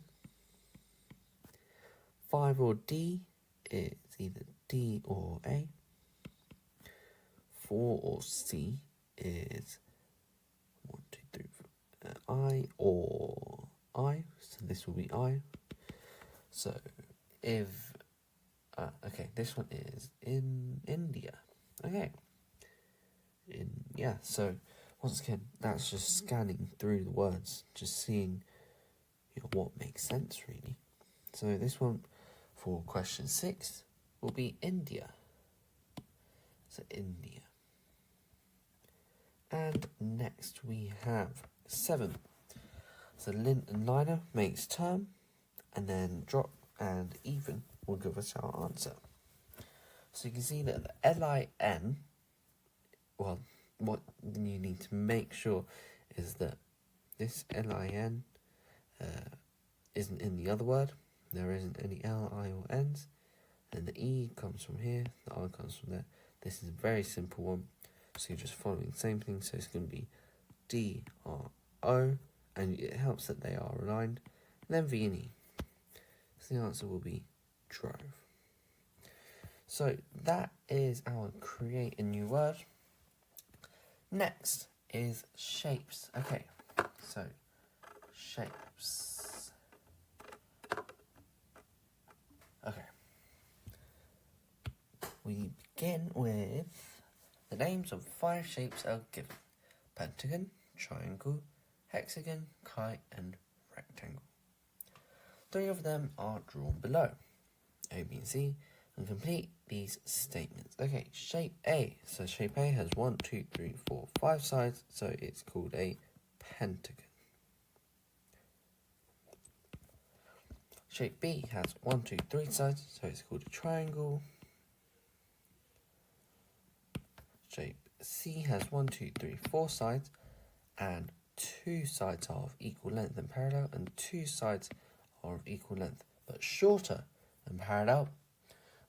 5 or D is either D or A. 4 or C is 1, 2, 3, 4, I or I. So this will be I. So if this one is in India. Okay. So once again, that's just scanning through the words, just seeing what makes sense, really. So this one for question 6 will be India. So India. And next we have 7. So lint and liner makes term, and then drop and even will give us our answer. So you can see that the LIN, well, what you need to make sure is that this LIN isn't in the other word. There isn't any L, I, or N's. And the E comes from here, the R comes from there. This is a very simple one. So you're just following the same thing. So it's going to be D, R, O, and it helps that they are aligned. And then V and E. So the answer will be drove. So that is our create a new word. Next is shapes. Okay, so shapes. Okay. We begin with the names of 5 shapes are given. Pentagon, triangle, hexagon, kite and rectangle. 3 of them are drawn below, A, B and C, and complete these statements. Okay, shape A. So shape A has 1, 2, 3, 4, 5 sides, so it's called a pentagon. Shape B has 1, 2, 3 sides, so it's called a triangle. Shape C has 1, 2, 3, 4 sides, and 2 sides are of equal length and parallel, and 2 sides are of equal length but shorter than parallel,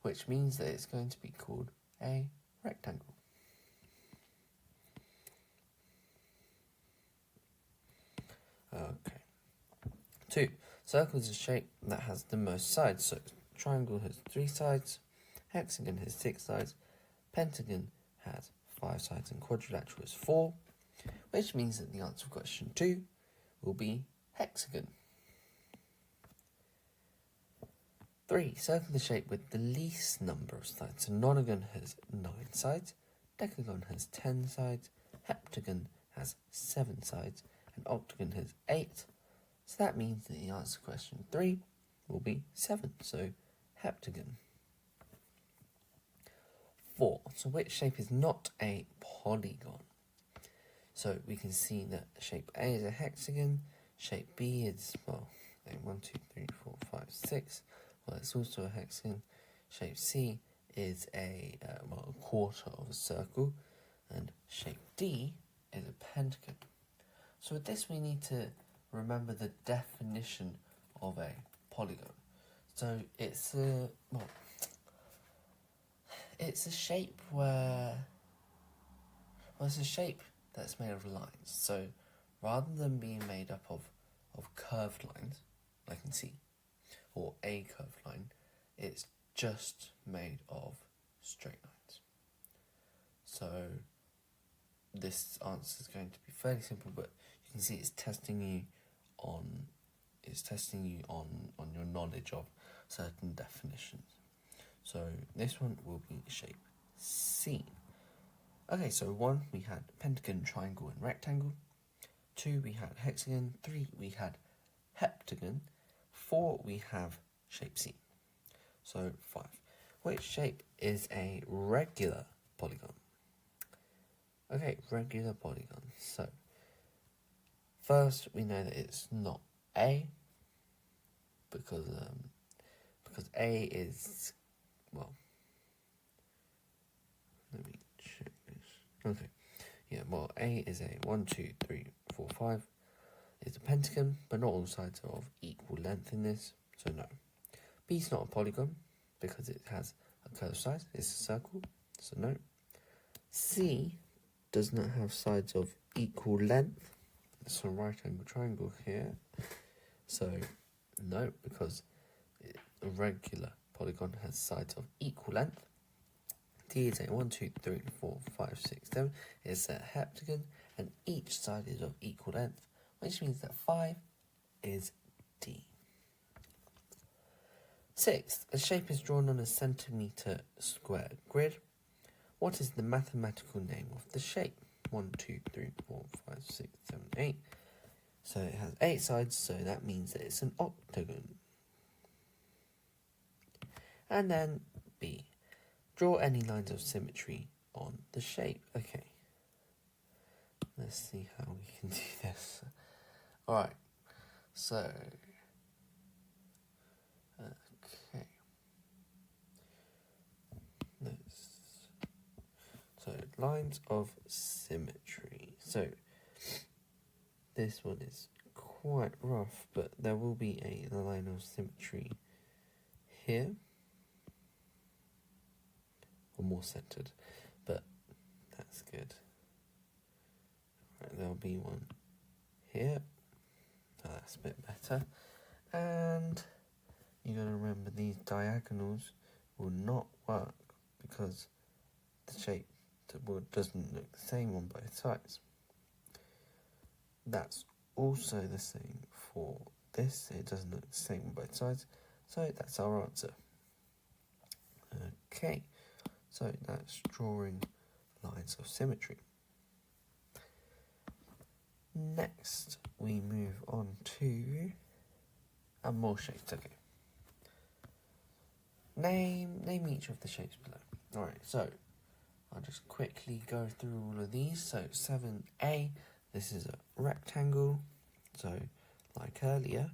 which means that it's going to be called a rectangle. Okay. 2. Circle is a shape that has the most sides, so triangle has 3 sides, hexagon has 6 sides, pentagon has 5 sides, and quadrilateral has 4, which means that the answer of question 2 will be hexagon. 3. Circle the shape with the least number of sides. So nonagon has 9 sides, decagon has 10 sides, heptagon has 7 sides, and octagon has 8. So that means that the answer to question 3 will be 7, so heptagon. 4. So which shape is not a polygon? So we can see that shape A is a hexagon, shape B is, well, 1, 2, 3, 4, 5, 6. Well, it's also a hexagon. Shape C is a quarter of a circle, and shape D is a pentagon. So with this we need to remember the definition of a polygon. So it's a shape it's a shape that's made of lines. So rather than being made up of curved lines, like you can see, or a curved line, it's just made of straight lines. So this answer is going to be fairly simple, but you can see it's testing you on your knowledge of certain definitions. So this one will be shape C. Okay, so 1 we had pentagon, triangle and rectangle. 2 we had hexagon. 3 we had heptagon. 4 we have shape C. So 5. Which shape is a regular polygon? Okay, regular polygon. So first we know that it's not A, because A is, well, let me check this. Okay, yeah, well, A is a 1, 2, 3, 4, 5. It's a pentagon, but not all sides are of equal length in this, so no. B is not a polygon because it has a curved side. It's a circle, so no. C does not have sides of equal length. It's a right angle triangle here, so no, because a regular polygon has sides of equal length. D is a 1, 2, 3, 4, 5, 6, 7. It's a heptagon, and each side is of equal length, which means that 5 is D. 6th, a shape is drawn on a centimetre square grid. What is the mathematical name of the shape? 1, 2, 3, 4, 5, 6, 7, 8. So it has 8 sides, so that means that it's an octagon. And then B. Draw any lines of symmetry on the shape. Okay. Let's see how we can do this. Alright. So. Okay. So, lines of symmetry. So, this one is quite rough, but there will be a line of symmetry here. Or more centered, but that's good. Right, there'll be one here, That's a bit better. And you got to remember these diagonals will not work because the shape doesn't look the same on both sides. That's also the same for this. It doesn't look the same on both sides. So that's our answer. Okay, so that's drawing lines of symmetry. Next, we move on to more shapes. Okay. Name each of the shapes below. Alright, so I'll just quickly go through all of these. So 7A, this is a rectangle. So like earlier,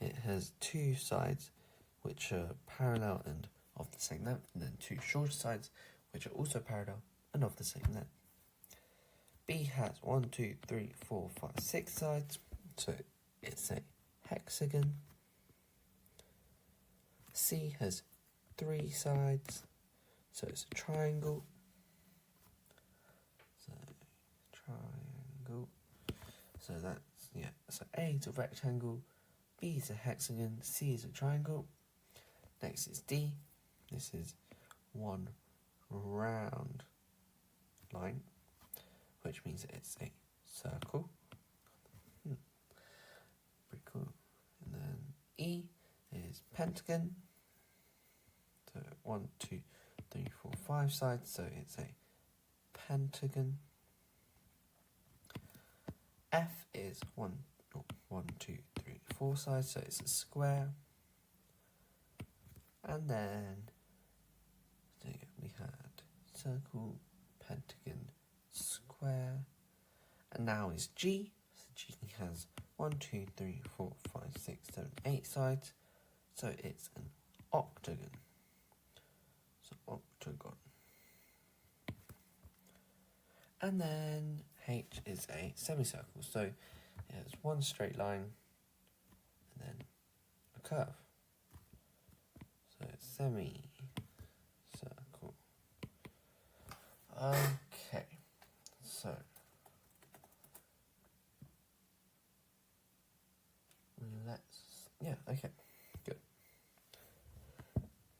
it has two sides which are parallel and of the same length, and then two shorter sides which are also parallel and of the same length. B has 1, 2, 3, 4, 5, 6 sides, so it's a hexagon. C has 3 sides, so it's a triangle. So triangle. So that's, yeah, so A is a rectangle, B is a hexagon, C is a triangle. Next is D. This is one round line, which means it's a circle. Pretty cool. And then E is pentagon. So 1, 2, 3, 4, 5 sides, so it's a pentagon. F is 1, 2, 3, 4 sides, so it's a square. And then so we had circle, pentagon, square, and now is G. So G has 1, 2, 3, 4, 5, 6, 7, 8 sides, so it's an octagon. So octagon. And then H is a semicircle, so it has one straight line and then a curve. So it's semicircle. Okay, so okay, good.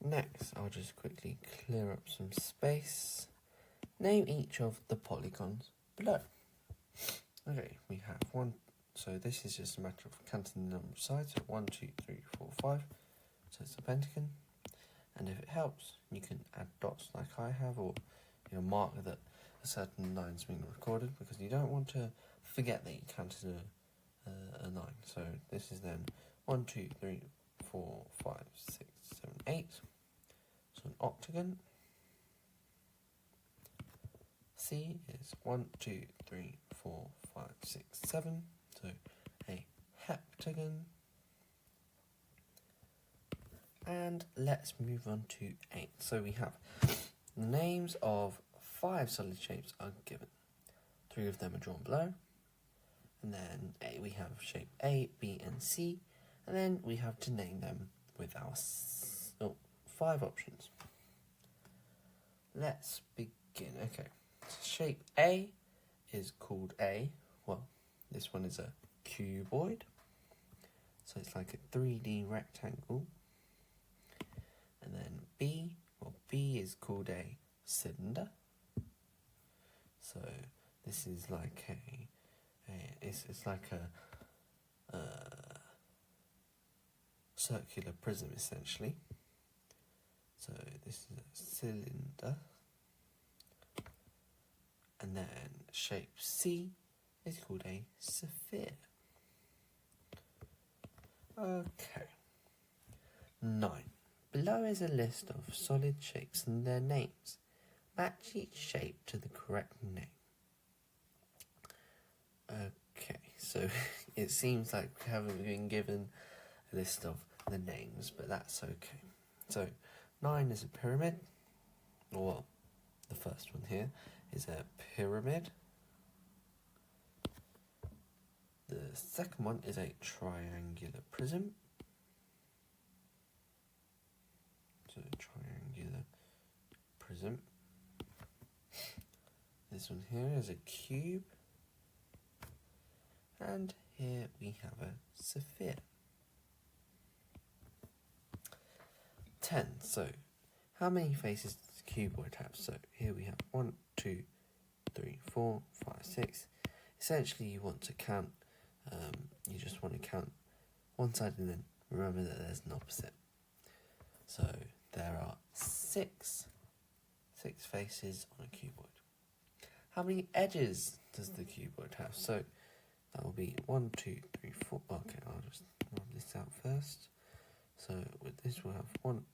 Next, I'll just quickly clear up some space. Name each of the polygons below. Okay, we have one, so this is just a matter of counting the number of sides, so 1, 2, 3, 4, 5, so it's a pentagon. And if it helps, you can add dots like I have, or mark that a certain line's being recorded, because you don't want to forget that you counted a line. So this is then 1, 2, 3, 4, 5, 6, 7, 8. So an octagon. C is 1, 2, 3, 4, 5, 6, 7. So a heptagon. And let's move on to 8. So we have names of 5 solid shapes are given. 3 of them are drawn below. And then we have shape A, B, and C. And then we have to name them with our 5 options. Let's begin. Okay, so shape A is called A. Well, this one is a cuboid. So it's like a 3D rectangle. And then B is called a cylinder. So this is like it's like a circular prism essentially. So this is a cylinder. And then shape C is called a sphere. Okay. 9. Below is a list of solid shapes and their names. Match each shape to the correct name. Okay, so it seems like we haven't been given a list of the names, but that's okay. So 9 is a pyramid. Well, the first one here is a pyramid. The second one is a triangular prism. So triangular prism. This one here is a cube. And here we have a sphere. 10. So, how many faces does the cuboid have? So, here we have 1, 2, 3, 4, 5, 6. Essentially, you want to count, you just want to count one side and then remember that there's an opposite. So, there are six faces on a cuboid. How many edges does the cuboid have? So, that will be 1, 2, 3, 4. Okay, I'll just rub this out first. So, with this, we'll have 1,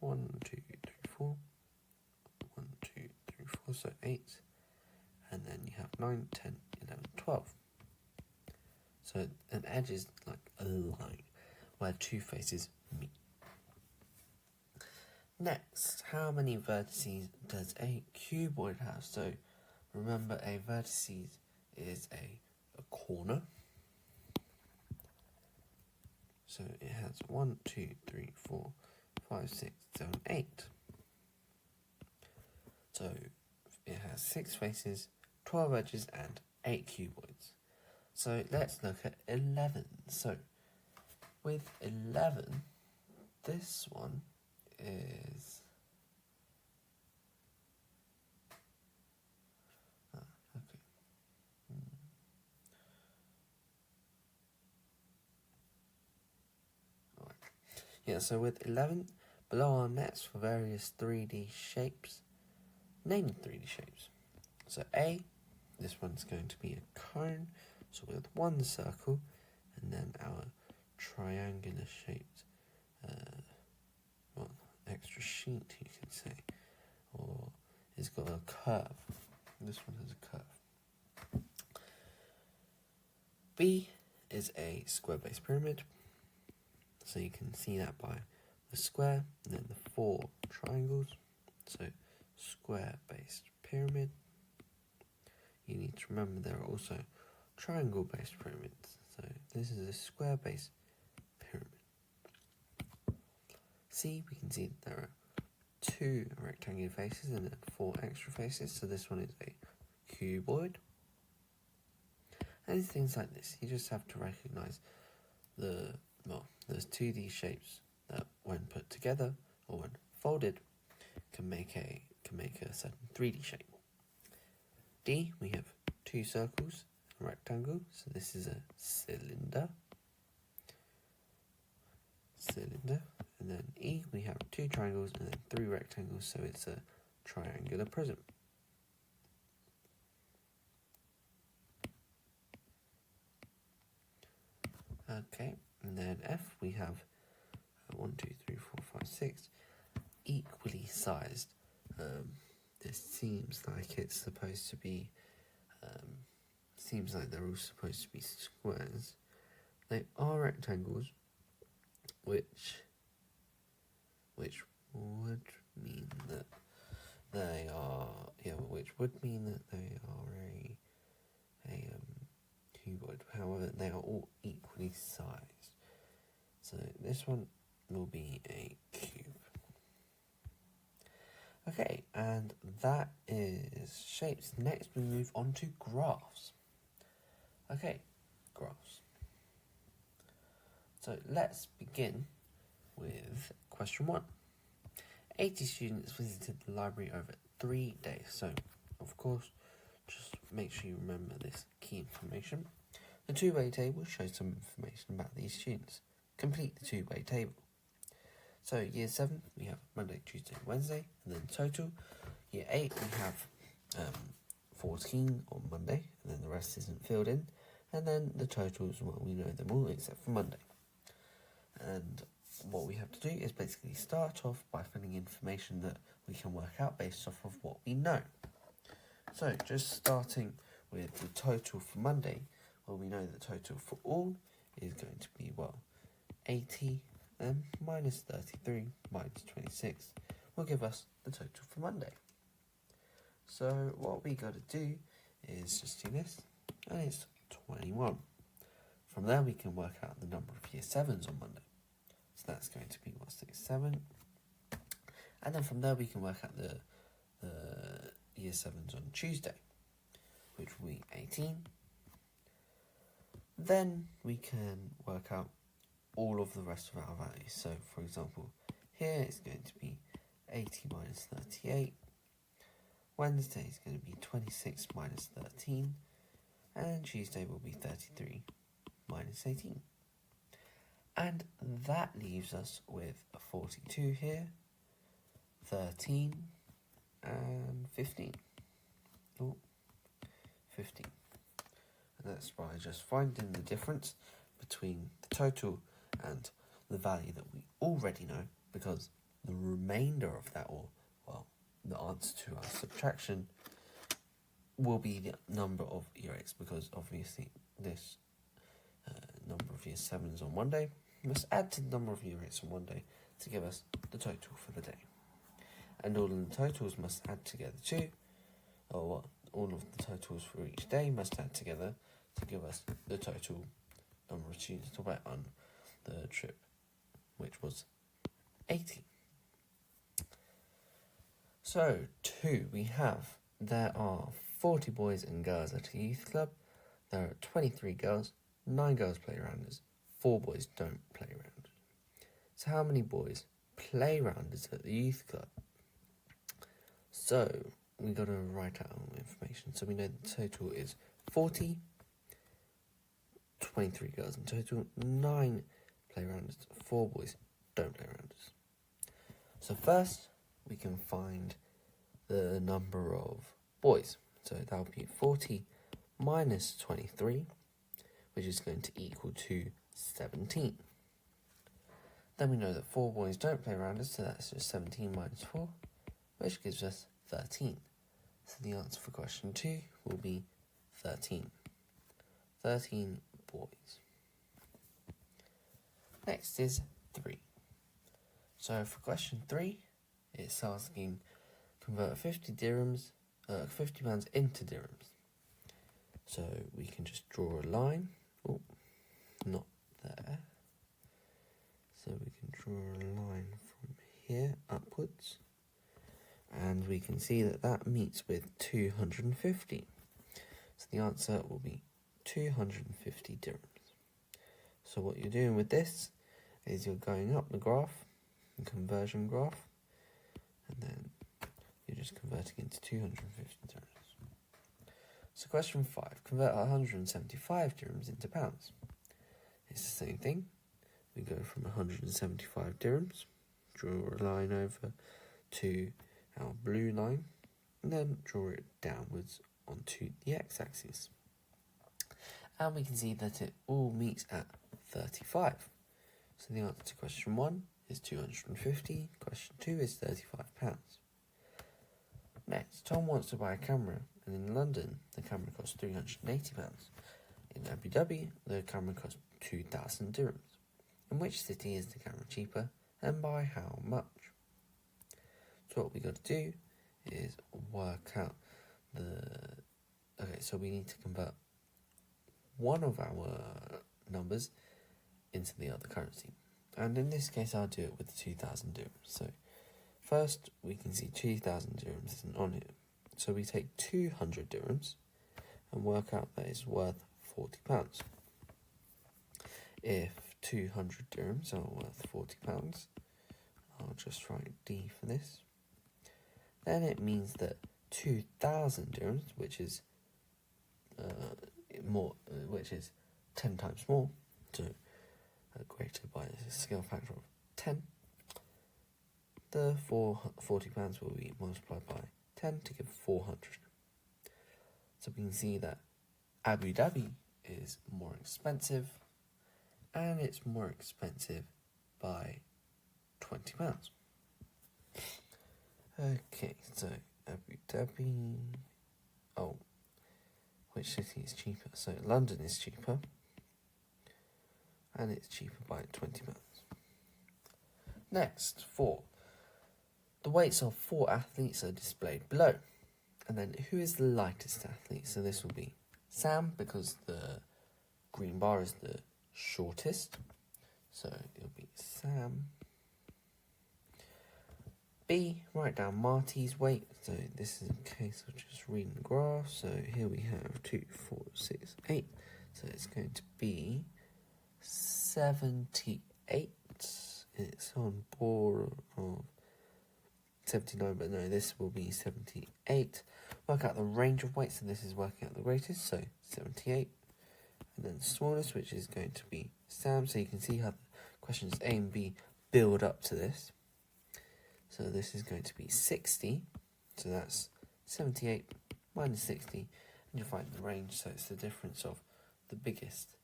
2, 3, 4. 1, 2, 3, 4, so 8. And then you have 9, 10, 11, 12. So, an edge is like a line where two faces meet. Next, how many vertices does a cuboid have? So, remember, a vertices is a corner. So, it has 1, 2, 3, 4, 5, 6, 7, 8. So, it has 6 faces, 12 edges, and 8 cuboids. So, let's look at 11. So, with 11, this one is... Yeah, so with 11, below our nets for various 3D shapes, name the 3D shapes. So A, this one's going to be a cone, so with one circle, and then our triangular shaped, extra sheet you could say, or it's got a curve. This one has a curve. B is a square-based pyramid. So you can see that by the square and then the 4 triangles. So square-based pyramid. You need to remember there are also triangle-based pyramids. So this is a square-based pyramid. C, we can see that there are 2 rectangular faces and then 4 extra faces. So this one is a cuboid. And things like this, you just have to recognise there's 2D shapes that when put together or when folded can make a certain 3D shape. D, we have 2 circles, a rectangle, so this is a cylinder. And then E, we have 2 triangles and then 3 rectangles, so it's a triangular prism. Okay, and then F, we have 1, 2, 3, 4, 5, 6 equally sized. This seems like it's supposed to be, seems like they're all supposed to be squares. They are rectangles, which would mean that they are, which would mean that they are a cuboid. However, they are all equally sized. So this one will be a cube. Okay, and that is shapes. Next we move on to graphs. Okay, graphs. So let's begin with question 1. 80 students visited the library over 3 days. So, of course, just make sure you remember this key information. The two-way table shows some information about these students. Complete the two-way table. So, year 7, we have Monday, Tuesday, Wednesday, and then total. Year 8, we have 14 on Monday, and then the rest isn't filled in. And then the totals, well, we know them all except for Monday. And what we have to do is basically start off by filling information that we can work out based off of what we know. So, just starting with the total for Monday, well, we know the total for all is going to be, 80 minus 33 minus 26 will give us the total for Monday. So, what we got to do is just do this, and it's 21. From there, we can work out the number of year 7s on Monday. So that's going to be 6, 7. And then from there, we can work out the year 7s on Tuesday, which will be 18 Then we can work out all of the rest of our values. So, for example, here it's going to be 80 minus 38. Wednesday is going to be 26 minus 13. And Tuesday will be 33 minus 18. And that leaves us with 42 here, 13, and 15. Oh, 15. And that's by just finding the difference between the total and the value that we already know, because the remainder of that, or, well, the answer to our subtraction, will be the number of year 8s, because obviously this number of year 7s on one day must add to the number of year 8s on one day to give us the total for the day. And all of the totals must add together too, or what? All of the totals for each day must add together to give us the total number of students to went on the trip, which was 80. So, 2, we have, there are 40 boys and girls at a youth club. There are 23 girls, 9 girls play rounders, 4 boys don't play rounders. So how many boys play rounders at the youth club? So we got to write out all the information. So we know the total is 40, 23 girls in total, 9 play rounders, 4 boys don't play rounders. So first we can find the number of boys. So that will be 40 minus 23, which is going to equal to 17. Then we know that 4 boys don't play rounders, so that's just 17 minus 4, which gives us 13. So the answer for question 2 will be 13. 13 boys. Next is 3. So for question 3, it's asking convert 50 pounds into dirhams. So we can just draw a line. Oh, not there. So we can draw a line from here upwards. And we can see that that meets with 250. So the answer will be 250 dirhams. So what you're doing with this is you're going up the graph, the conversion graph, and then you're just converting into 250 dirhams. So question 5, convert 175 dirhams into pounds. It's the same thing. We go from 175 dirhams, draw a line over to our blue line, and then draw it downwards onto the x-axis. And we can see that it all meets at 35. So the answer to question 1 is 250, question 2 is 35 pounds. Next, Tom wants to buy a camera, and in London, the camera costs 380 pounds. In Abu Dhabi, the camera costs 2,000 dirhams. In which city is the camera cheaper, and by how much? So what we got to do is work out so we need to convert one of our numbers into the other currency. And in this case, I'll do it with 2,000 dirhams. So first, we can see 2,000 dirhams isn't on here. So we take 200 dirhams and work out that it's worth 40 pounds. If 200 dirhams are worth 40 pounds, I'll just write D for this. Then it means that 2,000 dirhams, which is 10 times more, so greater by a scale factor of 10, the 40 pounds will be multiplied by 10 to give 400. So we can see that Abu Dhabi is more expensive, and it's more expensive by 20 pounds. Okay, so Abu Dhabi, which city is cheaper? So London is cheaper, and it's cheaper by 20 pounds. Next, 4. The weights of 4 athletes are displayed below. And then who is the lightest athlete? So this will be Sam, because the green bar is the shortest. So it'll be Sam. B, write down Marty's weight. So this is a case of just reading the graph. So here we have 2, 4, 6, 8. So it's going to be 78. It's on board of 79, but no, this will be 78. Work out the range of weights, and this is working out the greatest, so 78. And then the smallest, which is going to be Sam. So you can see how the questions A and B build up to this. So this is going to be 60. So that's 78 minus 60. And you'll find the range. So it's the difference of the biggest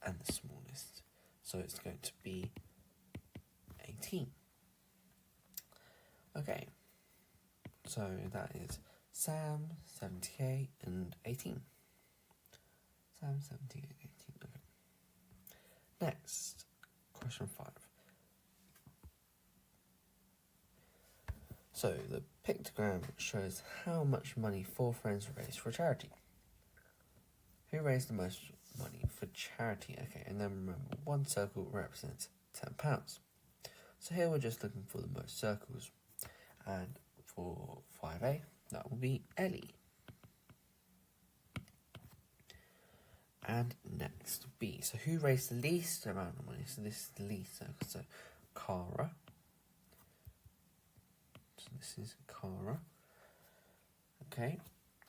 and the smallest. So it's going to be 18. Okay. So that is Sam, 78 and 18. Sam, 78 and 18. Okay. Next, question 5. So the pictogram shows how much money 4 friends raised for charity. Who raised the most money for charity? Okay, and then remember, one circle represents £10. So here we're just looking for the most circles. And for 5A, that will be Ellie. And next, B. So who raised the least amount of money? So this is the least circle. So Cara. So this is Cara. Okay.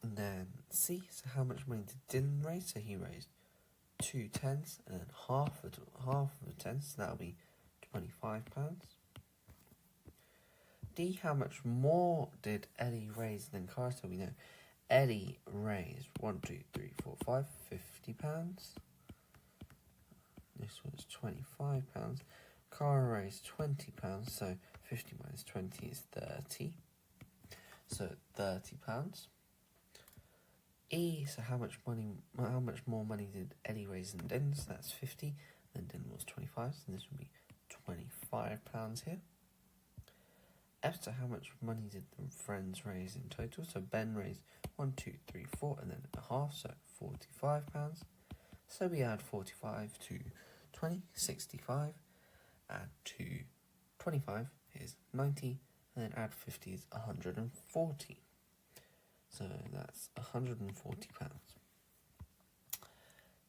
And then C. So how much money did Dylan raise? So he raised 2 tens and then half of a ten. So that'll be £25. D. How much more did Ellie raise than Cara? So we know Ellie raised £50. This was £25. Cara raised £20, so 50 minus 20 is 30. So £30. E. So how much more money did Ellie raise than Dylan? So that's 50. Then Dylan was 25, so this would be £25 here. F. So how much money did the friends raise in total? So Ben raised 1, 2, 3, 4, and then a half, so £45. So we add 45 to 20, 65. Add to 25 is 90, and then add 50 is 140. So that's £140.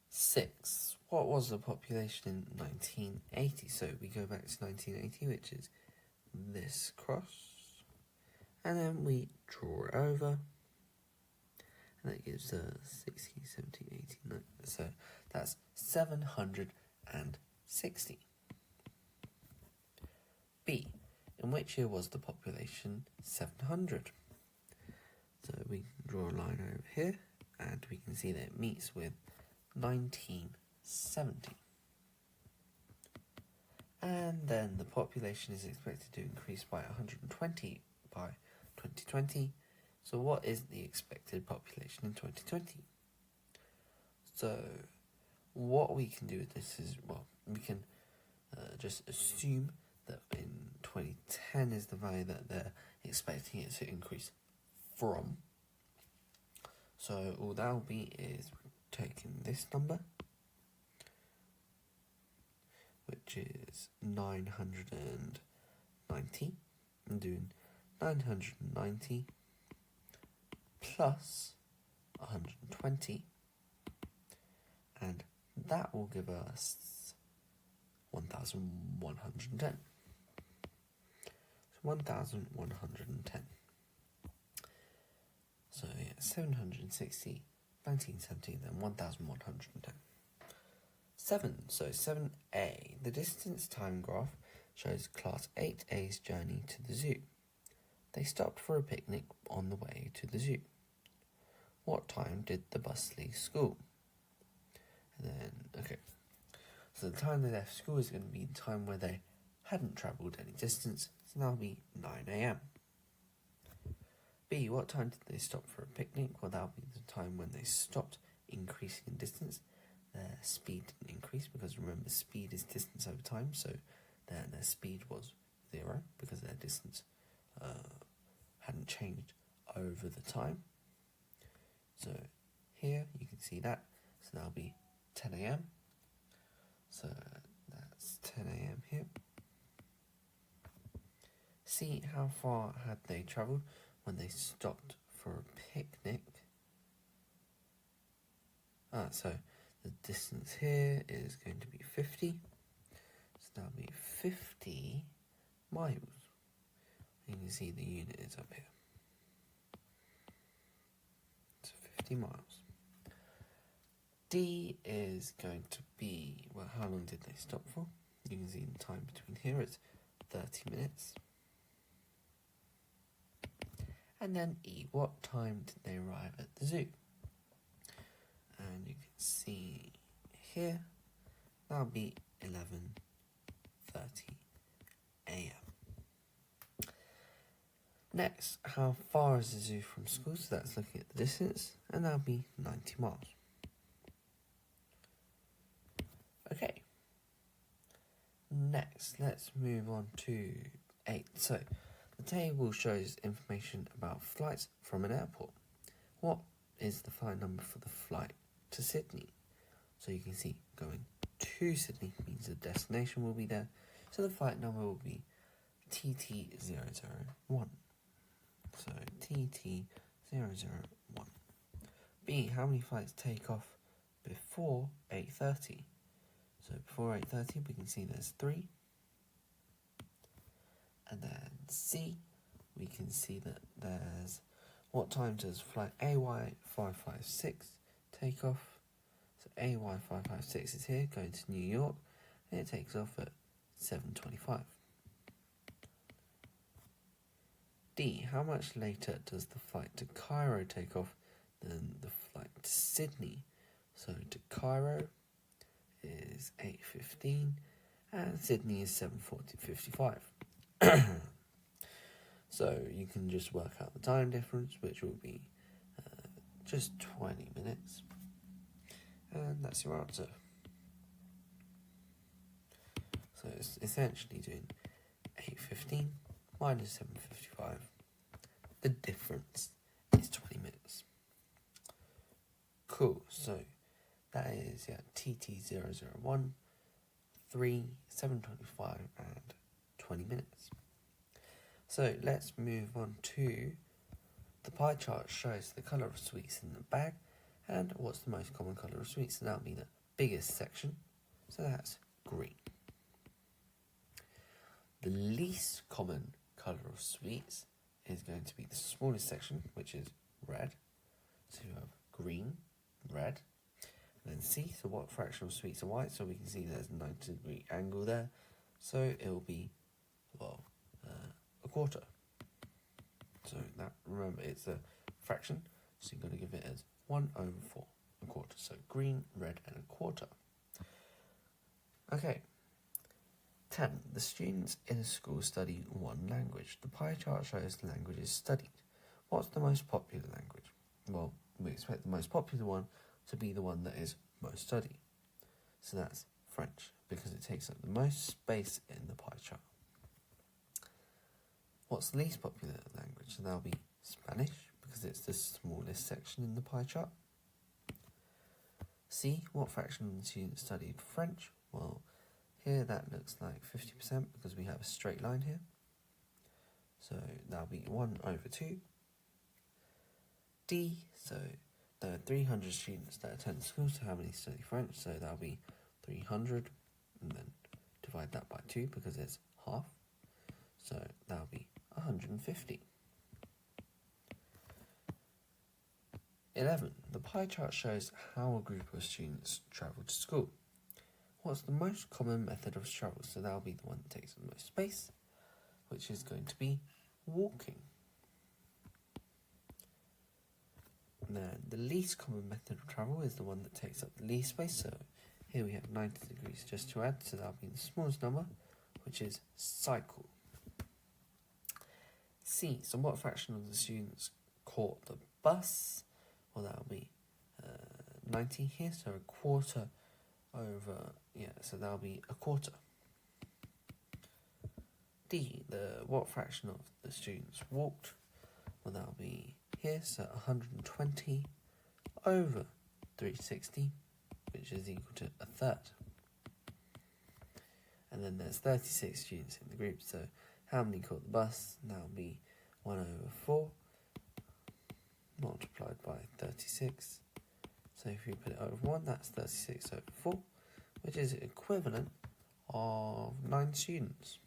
6. What was the population in 1980? So we go back to 1980, which is this cross, and then we draw it over, and that gives us 60, 70, 80, 90. So that's 760. B. In which year was the population 700? So we draw a line over here, and we can see that it meets with 1970. And then the population is expected to increase by 120 by 2020. So what is the expected population in 2020? So what we can do with this is, well, we can just assume that in 2010 is the value that they're expecting it to increase from. So all that will be is taking this number, which is 990, and doing 990 plus 120, and that will give us 1,110. So 1,110. So yeah, 760, 1970, then 1,110. 7. So 7A. The distance time graph shows Class 8A's journey to the zoo. They stopped for a picnic on the way to the zoo. What time did the bus leave school? And then, okay. So the time they left school is going to be the time where they hadn't travelled any distance, so that'll be 9 a.m. B. What time did they stop for a picnic? Well, that'll be the time when they stopped increasing in distance. Their speed didn't increase because remember, speed is distance over time, so their speed was 0 because their distance hadn't changed over the time. So here you can see that, so that'll be 10 a.m. So that's 10 a.m. here. See, how far had they travelled when they stopped for a picnic? So The distance here is going to be 50. So that'll be 50 miles. You can see the unit is up here. So 50 miles. D is going to be, well, how long did they stop for? You can see the time between here, it's 30 minutes. And then E, what time did they arrive at the zoo? And you can see here, that'll be 11:30 a.m. Next, how far is the zoo from school? So that's looking at the distance, and that'll be 90 miles. Okay. Next, let's move on to 8. So, the table shows information about flights from an airport. What is the flight number for the flight to Sydney? So you can see going to Sydney means the destination will be there. So the flight number will be TT001. So TT001. B, how many flights take off before 8:30? So before 8:30 we can see there's 3. And then C, we can see that there's, what time does flight AY556 take off? So AY556 is here, going to New York, and it takes off at 7:25. D, how much later does the flight to Cairo take off than the flight to Sydney? So to Cairo is 8:15 and Sydney is 7:55. So you can just work out the time difference, which will be just 20 minutes, and that's your answer. So it's essentially doing 8:15 minus 7:55. The difference is 20 minutes. Cool, so that is TT001, 3, 7:25 and 20 minutes. So let's move on to the pie chart. Shows the colour of sweets in the bag and what's the most common colour of sweets, and that'll be the biggest section, so that's green. The least common colour of sweets is going to be the smallest section, which is red. So you have green, red, and then C, so what fraction of sweets are white? So we can see there's a 90-degree angle there, so it will be, well, a quarter. So that, remember, it's a fraction, so you've got to give it as 1/4, a quarter. So green, red, and a quarter. Okay. 10. The students in a school study one language. The pie chart shows the languages studied. What's the most popular language? Well, we expect the most popular one to be the one that is most studied. So that's French, because it takes up the most space in the pie chart. What's the least popular language? So that'll be Spanish, because it's the smallest section in the pie chart. C, what fraction of the students studied French? Well, here that looks like 50% because we have a straight line here. So that'll be 1/2. D, so there are 300 students that attend school, so how many study French? So that'll be 300, and then divide that by 2 because it's half. So that'll be 150. 11. The pie chart shows how a group of students travel to school. What's the most common method of travel? So that'll be the one that takes the most space, which is going to be walking. And then the least common method of travel is the one that takes up the least space. So here we have 90 degrees just to add, so that'll be the smallest number, which is cycle. C, so what fraction of the students caught the bus? Well, that'll be 90 here, so a quarter over, so that'll be a quarter. D, what fraction of the students walked? Well, that'll be here, so 120 over 360, which is equal to a third. And then there's 36 students in the group, so how many caught the bus? That'll be 1/4 multiplied by 36, So if you put it over 1, that's 36 over 4, which is equivalent of 9 students.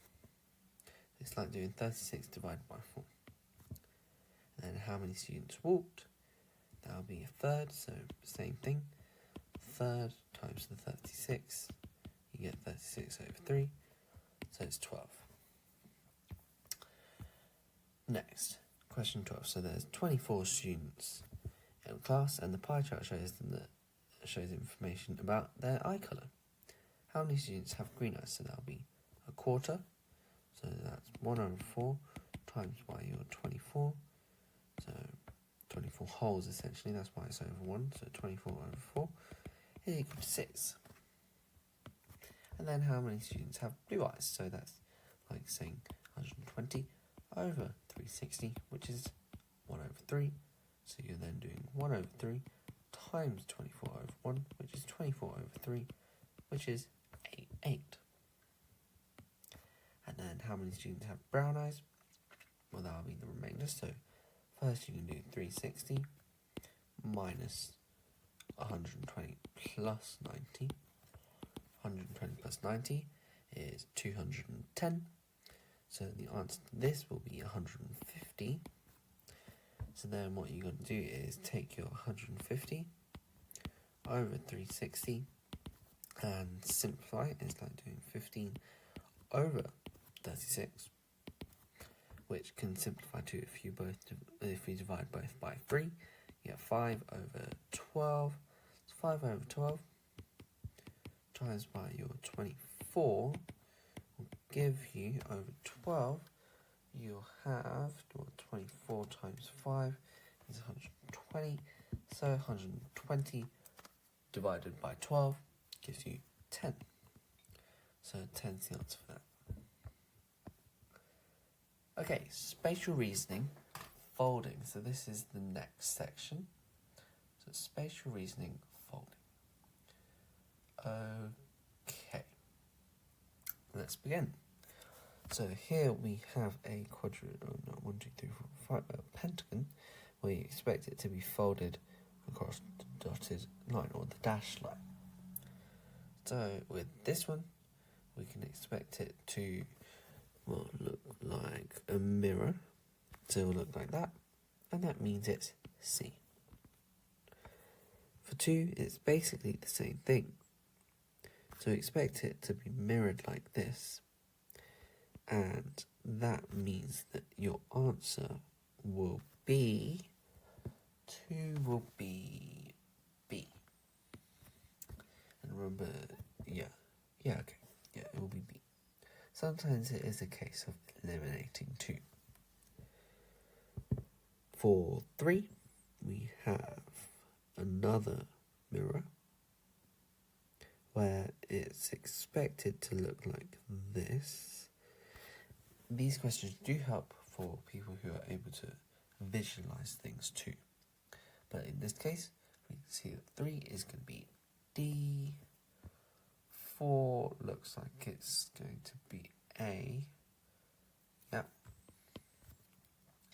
It's like doing 36 divided by 4. And then how many students walked? That'll be a third, so same thing. Third times the 36, you get 36 over 3, so it's 12. Next, question 12. So there's 24 students in class, and the pie chart shows information about their eye colour. How many students have green eyes? So that'll be a quarter. So that's 1 over 4 times by your 24. So 24 wholes essentially, that's why it's over 1. So 24 over 4 is equal to 6. And then how many students have blue eyes? So that's like saying 120 over 360, which is 1 over 3. So you're then doing 1 over 3 times 24 over 1, which is 24 over 3, which is 8. And then how many students have brown eyes? Well, that'll be the remainder. So first you can do 360 minus 120 plus 90. 120 plus 90 is 210. So the answer to this will be 150. So then what you're going to do is take your 150 over 360 and simplify it. It's like doing 15 over 36, which can simplify to if you divide both by 3, you get 5 over 12. So 5 over 12 times by your 24 will give you over 12. You'll have 24 times 5 is 120. So 120 divided by 12 gives you 10. So 10 is the answer for that. Okay, spatial reasoning, folding. So this is the next section. So spatial reasoning, folding. Okay, let's begin. So here we have a pentagon, where you expect it to be folded across the dotted line or the dashed line. So with this one, we can expect it to look like a mirror. So it will look like that, and that means it's C. For 2, it's basically the same thing. So expect it to be mirrored like this, and that means that your answer will be 2 will be B. And remember, it will be B. Sometimes it is a case of eliminating 2. For 3, we have another mirror where it's expected to look like this. These questions do help for people who are able to visualize things too. But in this case, we can see that 3 is going to be D. 4 looks like it's going to be A. Yep.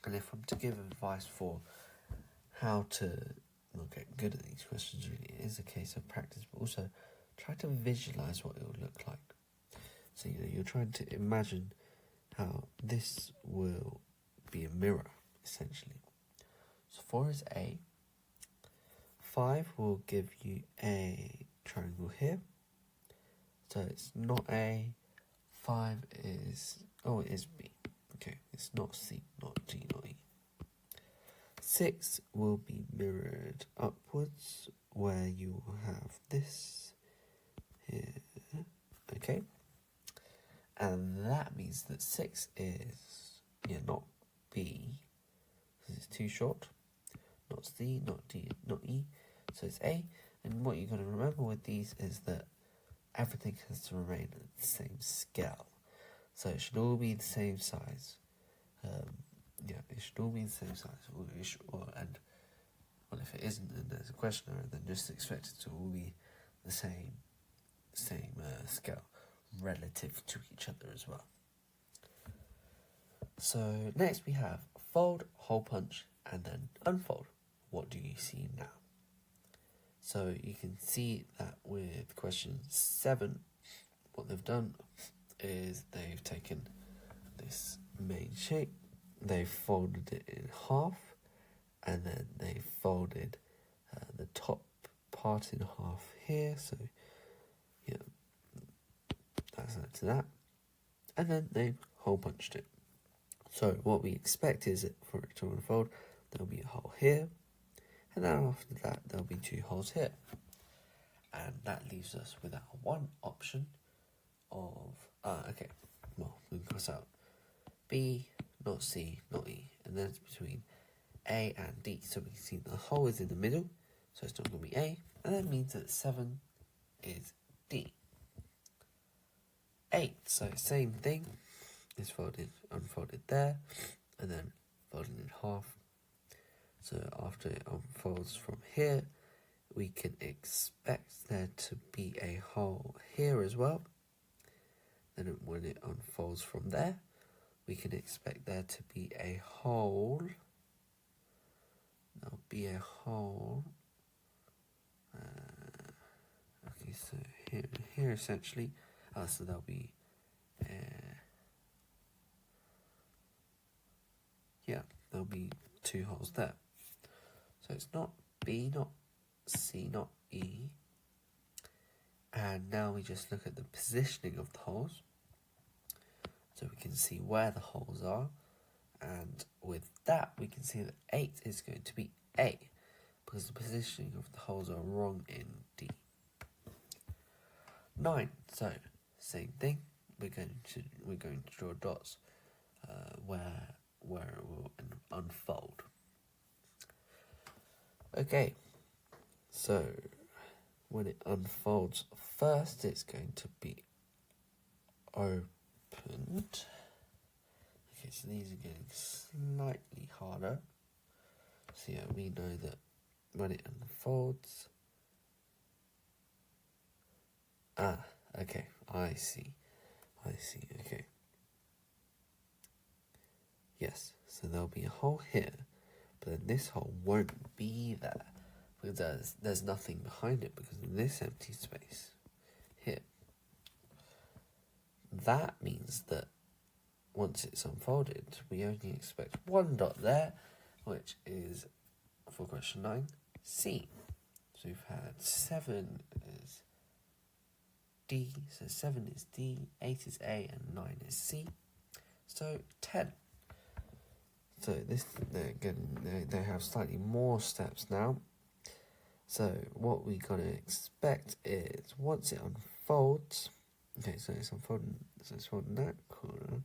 And if I'm to give advice for how to get good at these questions, really, it is a case of practice, but also try to visualize what it will look like. So you're trying to imagine how this will be a mirror, essentially. So 4 is A. 5 will give you a triangle here. So it's not A. 5 is... it is B. Okay, it's not C, not D, not E. 6 will be mirrored upwards, where you will have this here. Okay. And that means that 6 is, not B, because it's too short. Not C, not D, not E. So it's A. And what you're going to remember with these is that everything has to remain at the same scale. So it should all be the same size. It should all be the same size. And if it isn't, then there's a question error, then just expect it to all be the same scale relative to each other as well. So next we have fold, hole punch, and then unfold. What do you see now? So you can see that with question 7, what they've done is they've taken this main shape, they've folded it in half, and then they folded the top part in half here, so yeah, that's that to that, and then they've hole punched it. So what we expect is that for it to unfold, there'll be a hole here, and then after that there'll be 2 holes here, and that leaves us with our one option of okay, well, we can cross out B, not C, not E, and then it's between A and D. So we can see the hole is in the middle, so it's not going to be A, and that means that 7 is D. 8, so same thing, is folded, unfolded there, and then folded in half. So after it unfolds from here, we can expect there to be a hole here as well. Then when it unfolds from there, we can expect there to be a hole. There'll be a hole. Okay, so here essentially. So there'll be, there'll be 2 holes there. So it's not B, not C, not E. And now we just look at the positioning of the holes. So we can see where the holes are. And with that, we can see that 8 is going to be A, because the positioning of the holes are wrong in D. 9, so same thing. We're going to draw dots where it will unfold. Okay, so when it unfolds first, it's going to be opened. Okay, so these are getting slightly harder. So yeah, we know that when it unfolds. Okay, I see, okay. Yes, so there'll be a hole here, but then this hole won't be there, because there's nothing behind it, because of this empty space here. That means that once it's unfolded, we only expect 1 dot there, which is, for question 9, C. So we've had 7 is D, so 7 is D, 8 is A, and 9 is C. So 10. So this, they have slightly more steps now. So what we're going to expect is once it unfolds, okay, so it's unfolding that corner,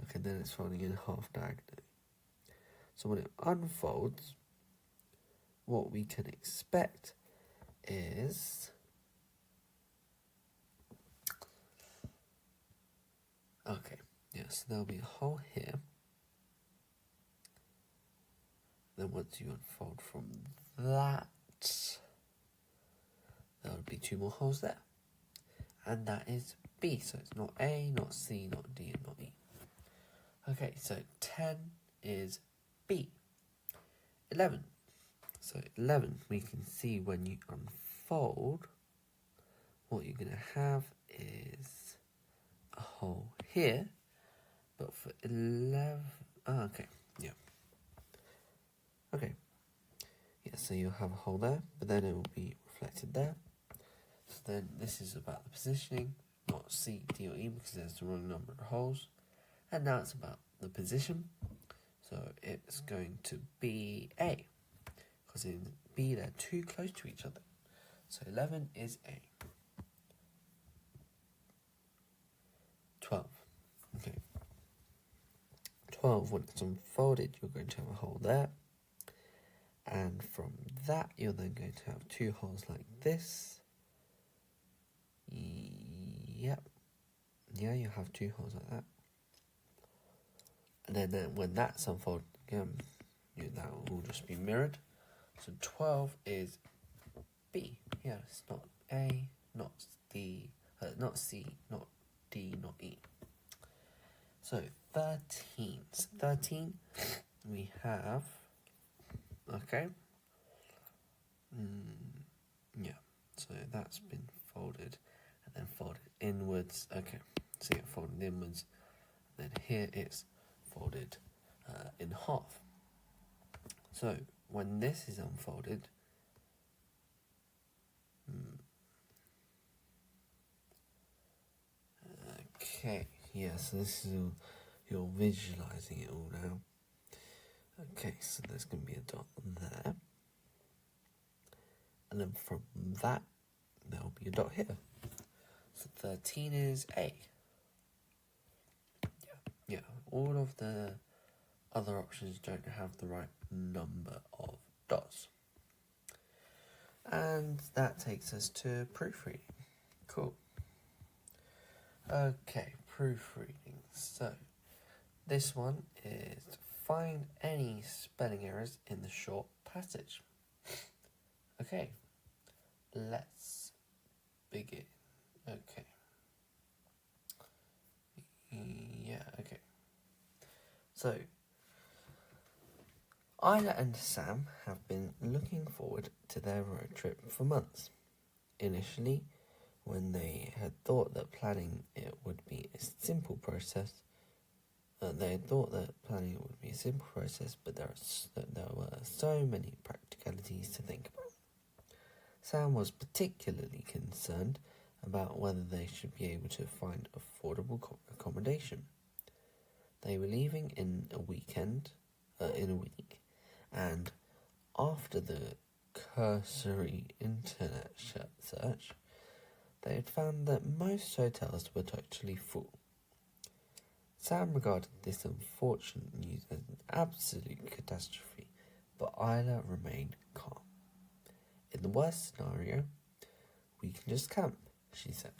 okay, then it's folding in half diagonally. So when it unfolds, what we can expect is, okay, yes, there'll be a hole here. Then once you unfold from that, there'll be 2 more holes there. And that is B, so it's not A, not C, not D, and not E. Okay, so 10 is B. 11. So 11, we can see when you unfold, what you're going to have is a hole here. But for 11, okay, yeah. Okay, yeah, so you'll have a hole there, but then it will be reflected there. So then this is about the positioning, not C, D, or E, because there's the wrong number of holes. And now it's about the position. So it's going to be A, because in B they're too close to each other. So 11 is A. 12. Okay. 12, when it's unfolded, you're going to have a hole there. And from that, you're then going to have 2 holes like this. Yep. Yeah, you have 2 holes like that. And then when that's unfolded again, that will just be mirrored. So 12 is B. Yeah, it's not A, not D, not C, not D, not E. So 13. So 13, we have, okay. that's been folded and then folded inwards. Okay, so yeah, folded inwards. Then here it's folded in half. So when this is unfolded, okay, yeah, so this is all, you're visualizing it all now. Okay, so there's going to be a dot there. And then from that, there'll be a dot here. So 13 is A. Yeah, all of the other options don't have the right number of dots. And that takes us to proofreading. Cool. Okay, proofreading. So, this one is find any spelling errors in the short passage. Okay, let's begin. Okay. Yeah, okay. So, Isla and Sam have been looking forward to their road trip for months. Initially, when they had thought that planning it would be a simple process, but there were so many practicalities to think about. Sam was particularly concerned about whether they should be able to find affordable accommodation. They were leaving in a week, and after the cursory internet search, they had found that most hotels were totally full. Sam regarded this unfortunate news as an absolute catastrophe, but Isla remained calm. In the worst scenario, we can just camp, she said.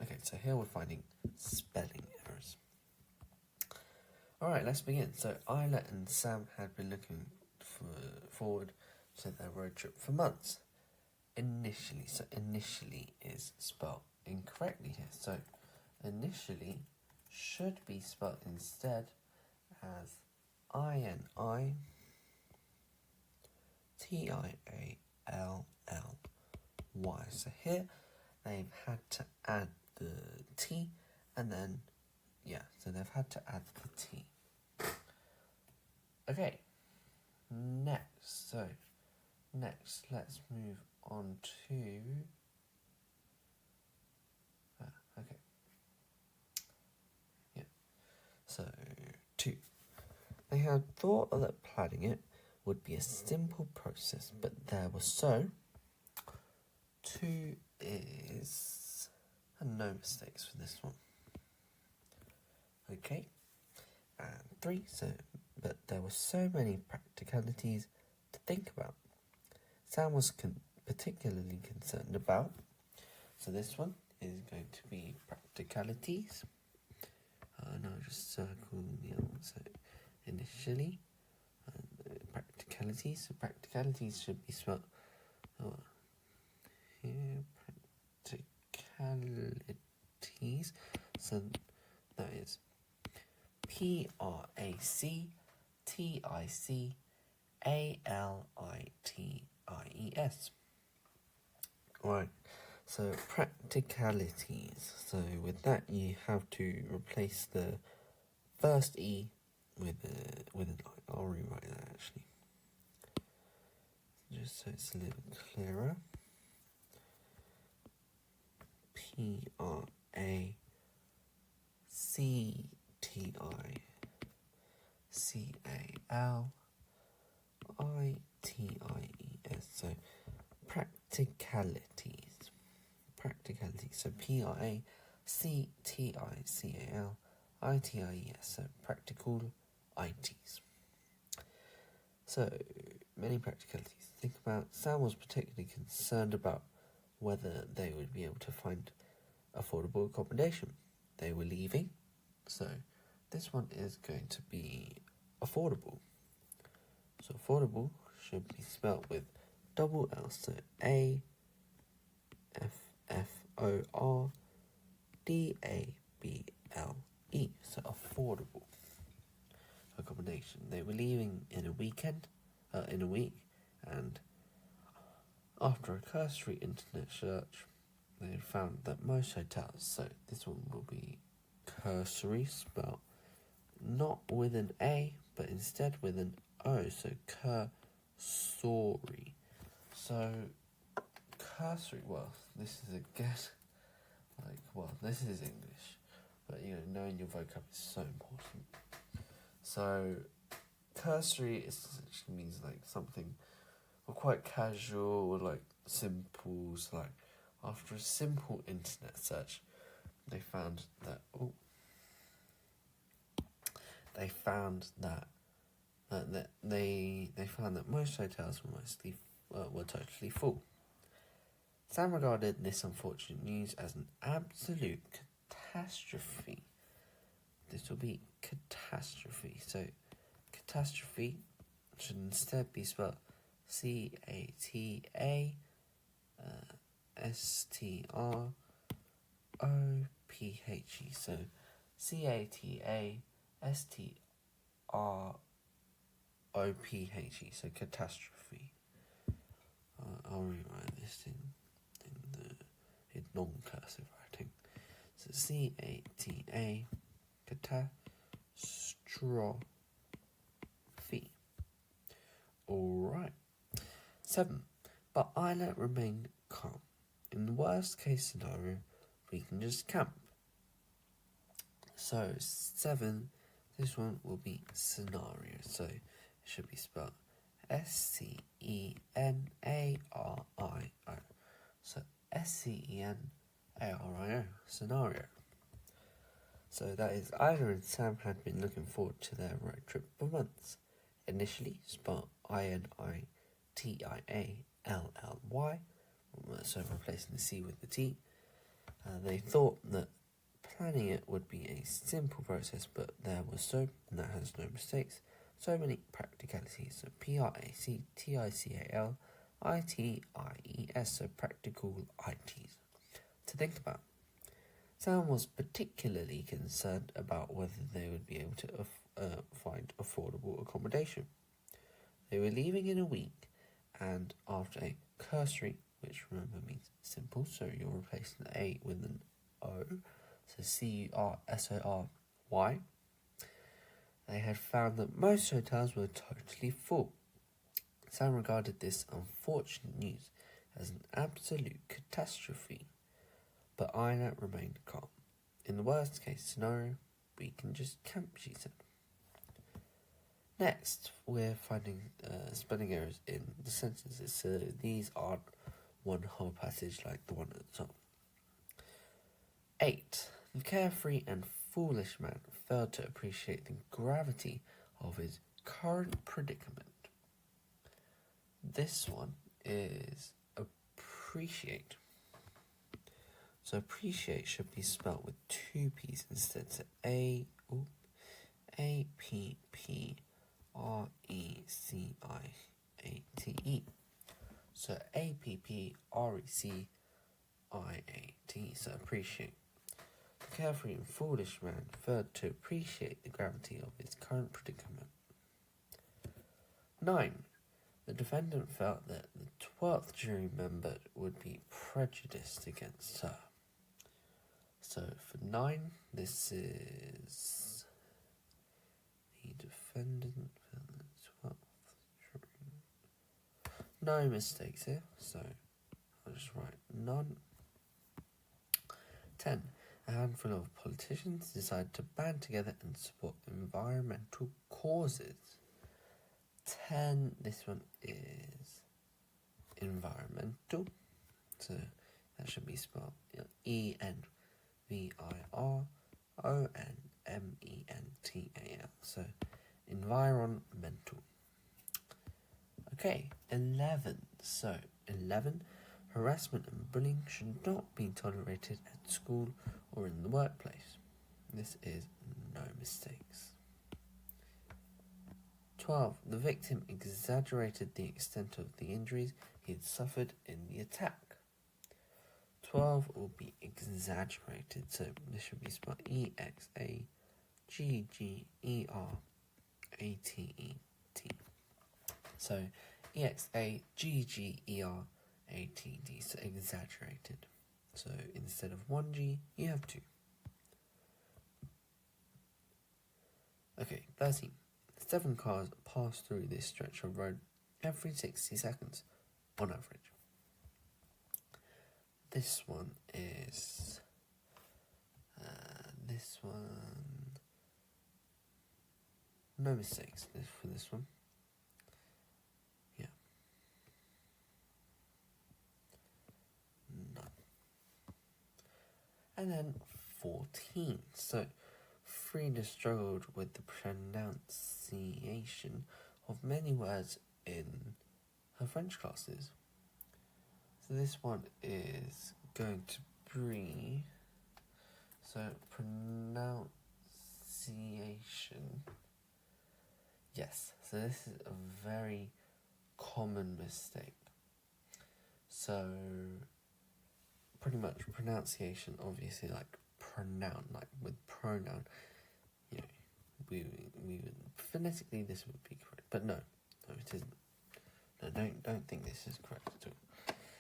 Okay, so here we're finding spelling errors. Alright, let's begin. So Isla and Sam had been looking forward to their road trip for months. Initially is spelled incorrectly here. So initially should be spelled instead as INITIALLY. So here they've had to add the T and then, so they've had to add the T. Okay, next let's move on to, so 2. They had thought that planning it would be a simple process, but there was 2 is, and no mistakes for this one. Okay, and 3, but there were so many practicalities to think about. Sam was particularly concerned about, so this one is going to be practicalities. And I'll just circle the other one. So initially, practicalities. So practicalities should be spelled here. Practicalities. So that is PRACTICALITIES. Right. So practicalities. So with that, you have to replace the first E with an I. I'll rewrite that actually, just so it's a little clearer. PRACTICALITIES. So practicalities. So PRACTICALITIES. So practical ITs. So many practicalities to think about. Sam was particularly concerned about whether they would be able to find affordable accommodation. They were leaving, so this one is going to be affordable. So affordable should be spelt with double L, so AFFORDABLE. So affordable accommodation. They were leaving in a week, and after a cursory internet search, they found that most hotels, so this one will be cursory, spelled not with an A, but instead with an O, so cursory. So, cursory, well, this is again, this is English, but knowing your vocab is so important. So, cursory essentially means like something quite casual or like simple. So like after a simple internet search, they found that they found that most hotels were totally full. Sam regarded this unfortunate news as an absolute catastrophe. This will be catastrophe. So catastrophe should instead be spelled CATASTROPHE. So CATASTROPHE. So catastrophe. I'll rewrite this in non-cursive writing. So CATA catastrophe. Alright. 7. But Isla remained calm. In the worst case scenario, we can just camp. So 7, this one will be scenario. So it should be spelled SCENARIO. So SCENARIO, scenario. So that is Isla and Sam had been looking forward to their road trip for months. Initially spelled INITIALLY, so replacing the C with the T. They thought that planning it would be a simple process, but there was so many practicalities. So PRACTICALITIES, so practical ITs to think about. Sam was particularly concerned about whether they would be able to find affordable accommodation. They were leaving in a week, and after a cursory, which remember means simple, so you're replacing the A with an O, so CURSORY, they had found that most hotels were totally full. Sam regarded this unfortunate news as an absolute catastrophe, but Ina remained calm. In the worst case scenario, we can just camp, she said. Next, we're finding spelling errors in the sentences, so these aren't one whole passage like the one at the top. 8. The carefree and foolish man failed to appreciate the gravity of his current predicament. This one is appreciate. So appreciate should be spelt with 2 P's instead. So APPRECIATE. So APPRECIATE. So appreciate. The carefree and foolish man failed to appreciate the gravity of his current predicament. 9. The defendant felt that the 12th jury member would be prejudiced against her. So for 9, this is the defendant felt the 12th jury. No mistakes here, so I'll just write none. 10. A handful of politicians decided to band together and support environmental causes. 10, this one is environmental, so that should be spelled ENVIRONMENTAL, so environmental. Okay, 11. So 11, harassment and bullying should not be tolerated at school or in the workplace. This is no mistakes. 12. The victim exaggerated the extent of the injuries he had suffered in the attack. 12 will be exaggerated, so this should be spelled EXAGGERATED. So EXAGGERATED, so exaggerated. So instead of 1G, you have 2. Okay, 13. 7 cars pass through this stretch of road every 60 seconds, on average. This one is... no mistakes for this one. Yeah. None. And then 14. So, Frida struggled with the pronunciation of many words in her French classes. So this one is going to be... So, pronunciation. Yes, so this is a very common mistake. So, pretty much pronunciation, obviously, like pronoun, like with pronoun, you know, we would, phonetically this would be correct, but no, it isn't. No, don't think this is correct at all.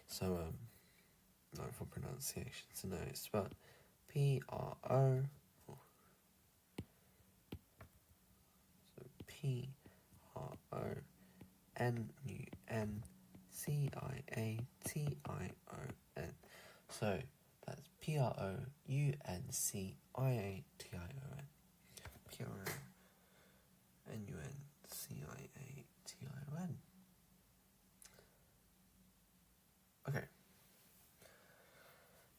So, no, for pronunciation, so no, it's spelled P-R-O, so P-R-O-N-U-N-C-I-A-T-I-O-N. So that's P-R-O-U-N-C-I-A-T-I-O-N. P-R-O-N-U-N-C-I-A-T-I-O-N. Okay.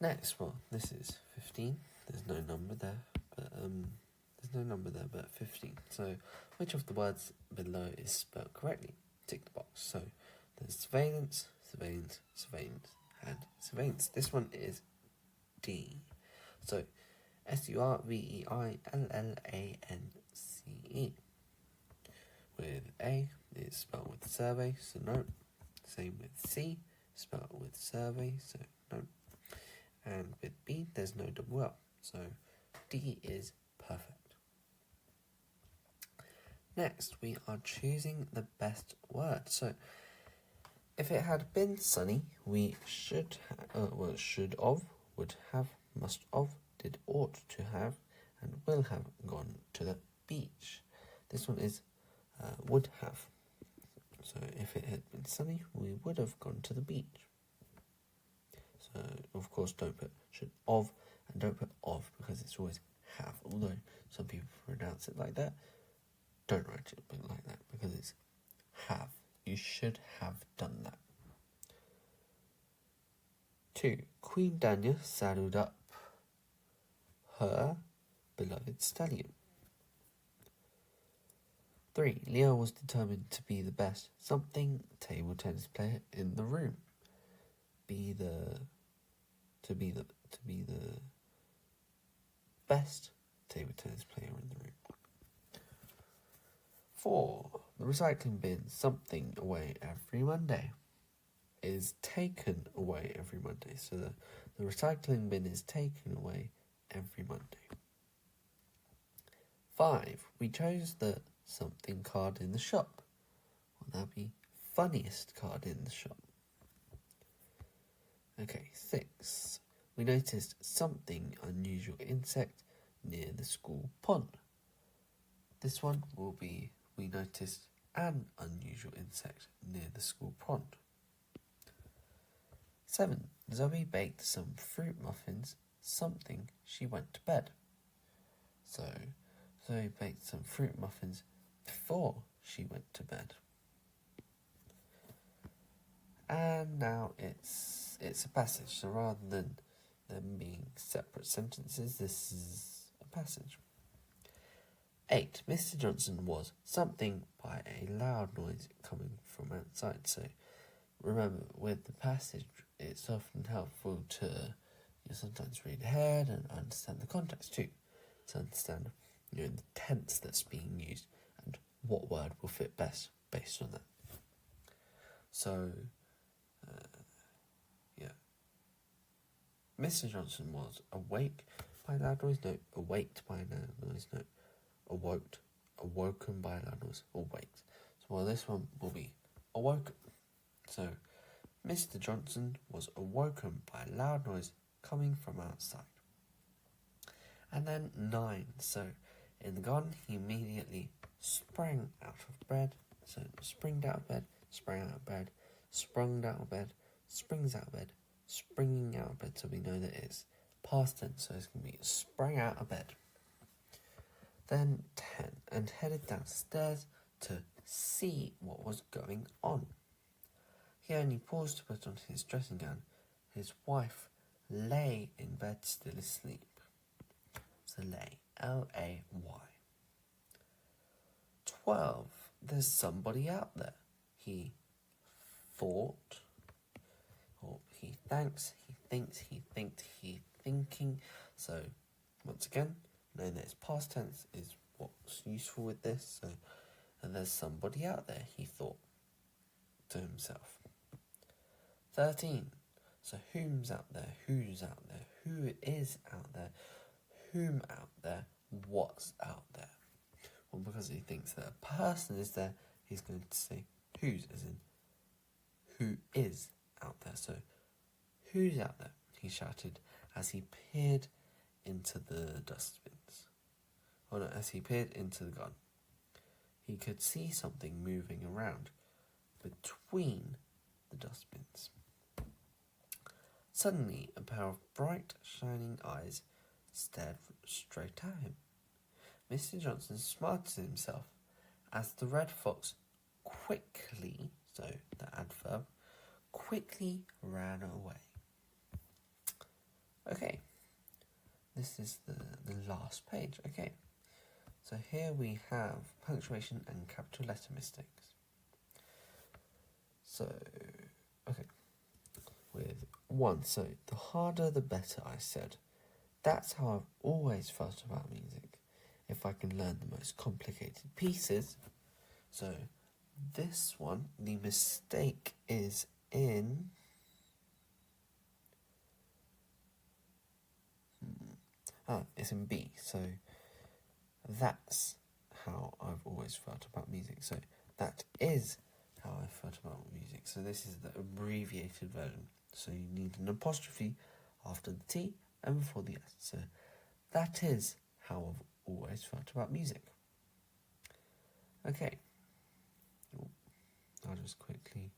Next one. This is 15. There's no number there, but 15. So, which of the words below is spelled correctly? Tick the box. So, there's surveillance, surveillance, surveillance, and surveillance. This one is D. So, S-U-R-V-E-I-L-L-A-N-C-E. With A, it's spelled with survey, so no. Same with C, spelled with survey, so no. And with B, there's no double L, so D is perfect. Next, we are choosing the best word. So, if it had been sunny, we should have, would have, must have, did, ought to have, and will have gone to the beach. This one is would have. So, if it had been sunny, we would have gone to the beach. So, of course, don't put should of and don't put of because it's always have. Although some people pronounce it like that, don't write it like that because it's have. You should have done that. 2. Queen Dania saddled up her beloved stallion. 3. Leo was determined to be the best something table tennis player in the room. To be the best table tennis player in the room. 4. The recycling bin, something away every Monday, is taken away every Monday. So the recycling bin is taken away every Monday. 5. We chose the something card in the shop. Will that be funniest card in the shop? Okay, 6. We noticed something unusual insect near the school pond. This one will be we noticed an unusual insect near the school pond. 7. Zoe baked some fruit muffins, something she went to bed. So, Zoe baked some fruit muffins before she went to bed. And now it's a passage, so rather than them being separate sentences, this is a passage. 8. Mr. Johnson was something by a loud noise coming from outside. So remember, with the passage, it's often helpful to sometimes read ahead and understand the context too, to understand the tense that's being used and what word will fit best based on that. So, Mr. Johnson was awake by a loud noise, no. Awaked by a loud noise, no. Awoken by a loud noise, or waked. So, this one will be awoken. So, Mr. Johnson was awoken by a loud noise coming from outside. And then 9. So in the garden, he immediately sprang out of bed. So springed out of bed, sprang out of bed, sprung out of bed, springs out of bed, springing out of bed. So we know that it's past tense, so it's going to be sprang out of bed. Then 10, and headed downstairs to see what was going on. He only paused to put on his dressing gown. His wife lay in bed still asleep. So lay, L-A-Y. 12, there's somebody out there. He thought, or he thanks, he thinks, he thinked, he thinking. So once again, knowing that it's past tense is what's useful with this. So, and there's somebody out there, he thought to himself. 13, so whom's out there, who's out there, who is out there, whom out there, what's out there. Well, because he thinks that a person is there, he's going to say whose, as in who is out there. So, who's out there? He shouted as he peered into the dustbins. Oh no, as he peered into the garden. He could see something moving around between the dustbins. Suddenly, a pair of bright, shining eyes stared straight at him. Mr. Johnson smiled to himself as the red fox quickly, so the adverb, quickly ran away. Okay, this is the last page. Okay, so here we have punctuation and capital letter mistakes. So, okay, with 1, so the harder the better, I said. That's how I've always felt about music. If I can learn the most complicated pieces. So this one, the mistake is in it's in B. So that's how I've always felt about music. So that is how I felt about music. So this is the abbreviated version. So you need an apostrophe after the T and before the S. So that is how I've always felt about music. Okay. I'll just quickly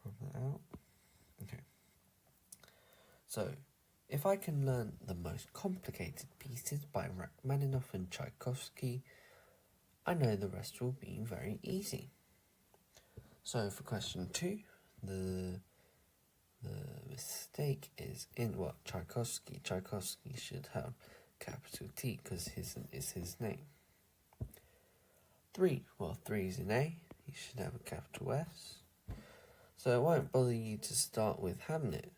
rub that out. Okay. So, if I can learn the most complicated pieces by Rachmaninoff and Tchaikovsky, I know the rest will be very easy. So, for question 2, the mistake is in what? Tchaikovsky. Tchaikovsky should have capital T because it's his name. 3, well, 3 is in A. You should have a capital S. So it won't bother you to start with Hamlet.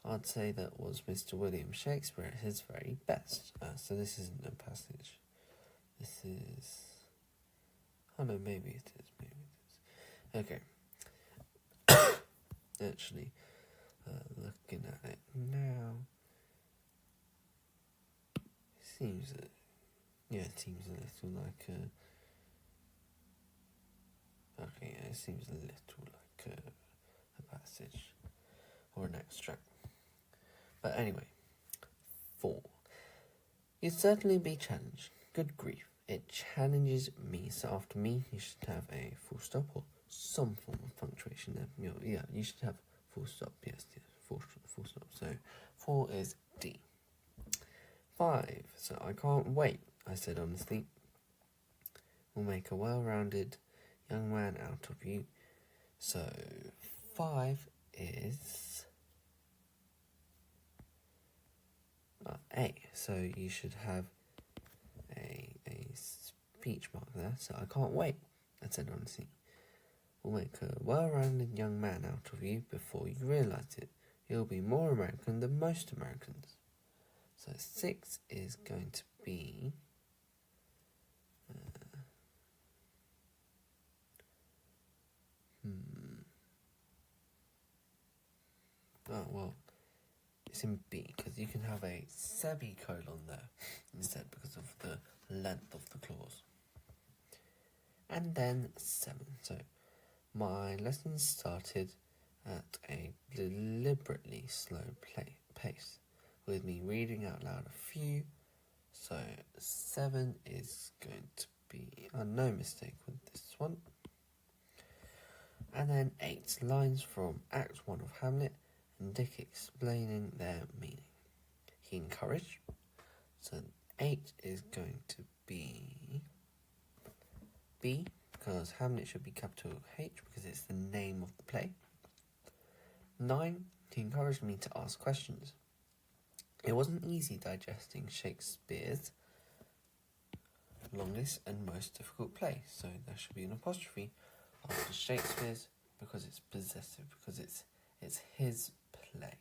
I'd say that was Mr. William Shakespeare at his very best. So this isn't a passage. This is... oh no, maybe it is. Okay. Actually, looking at it now, it seems a little like a... okay, it seems a little like a passage or an extract. But anyway, 4. You'd certainly be challenged. Good grief, it challenges me. So after me, you should have a full stop or some form of punctuation there. You should have full stop. Yes, full stop. So 4 is D. 5. So I can't wait, I said honestly. We'll make a well-rounded young man out of you. So 5 is A. So you should have a speech mark there. So I can't wait, I said honestly. We'll make a well-rounded young man out of you before you realise it. You'll be more American than most Americans. So 6 is going to be... oh, well, it's in B, because you can have a semicolon there instead because of the length of the clause. And then 7. So, my lesson started at a deliberately slow pace. with me reading out loud a few. So 7 is going to be no mistake with this one. And then 8 lines from Act 1 of Hamlet and Dick explaining their meaning. He encouraged. So 8 is going to be B, because Hamlet should be capital H because it's the name of the play. 9, he encouraged me to ask questions. It wasn't easy digesting Shakespeare's longest and most difficult play, so there should be an apostrophe after Shakespeare's because it's possessive, because it's his play.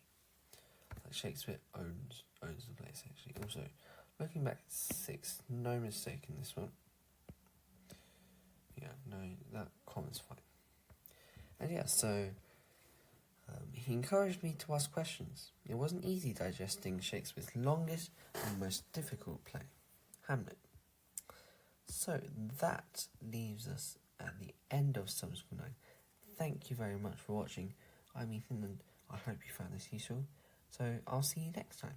Like Shakespeare owns the place actually. Also, looking back at 6, no mistake in this one. Yeah, no, that comma's fine. And yeah, so he encouraged me to ask questions. It wasn't easy digesting Shakespeare's longest and most difficult play, Hamlet. So that leaves us at the end of Summer School 9. Thank you very much for watching. I'm Ethan and I hope you found this useful. So I'll see you next time.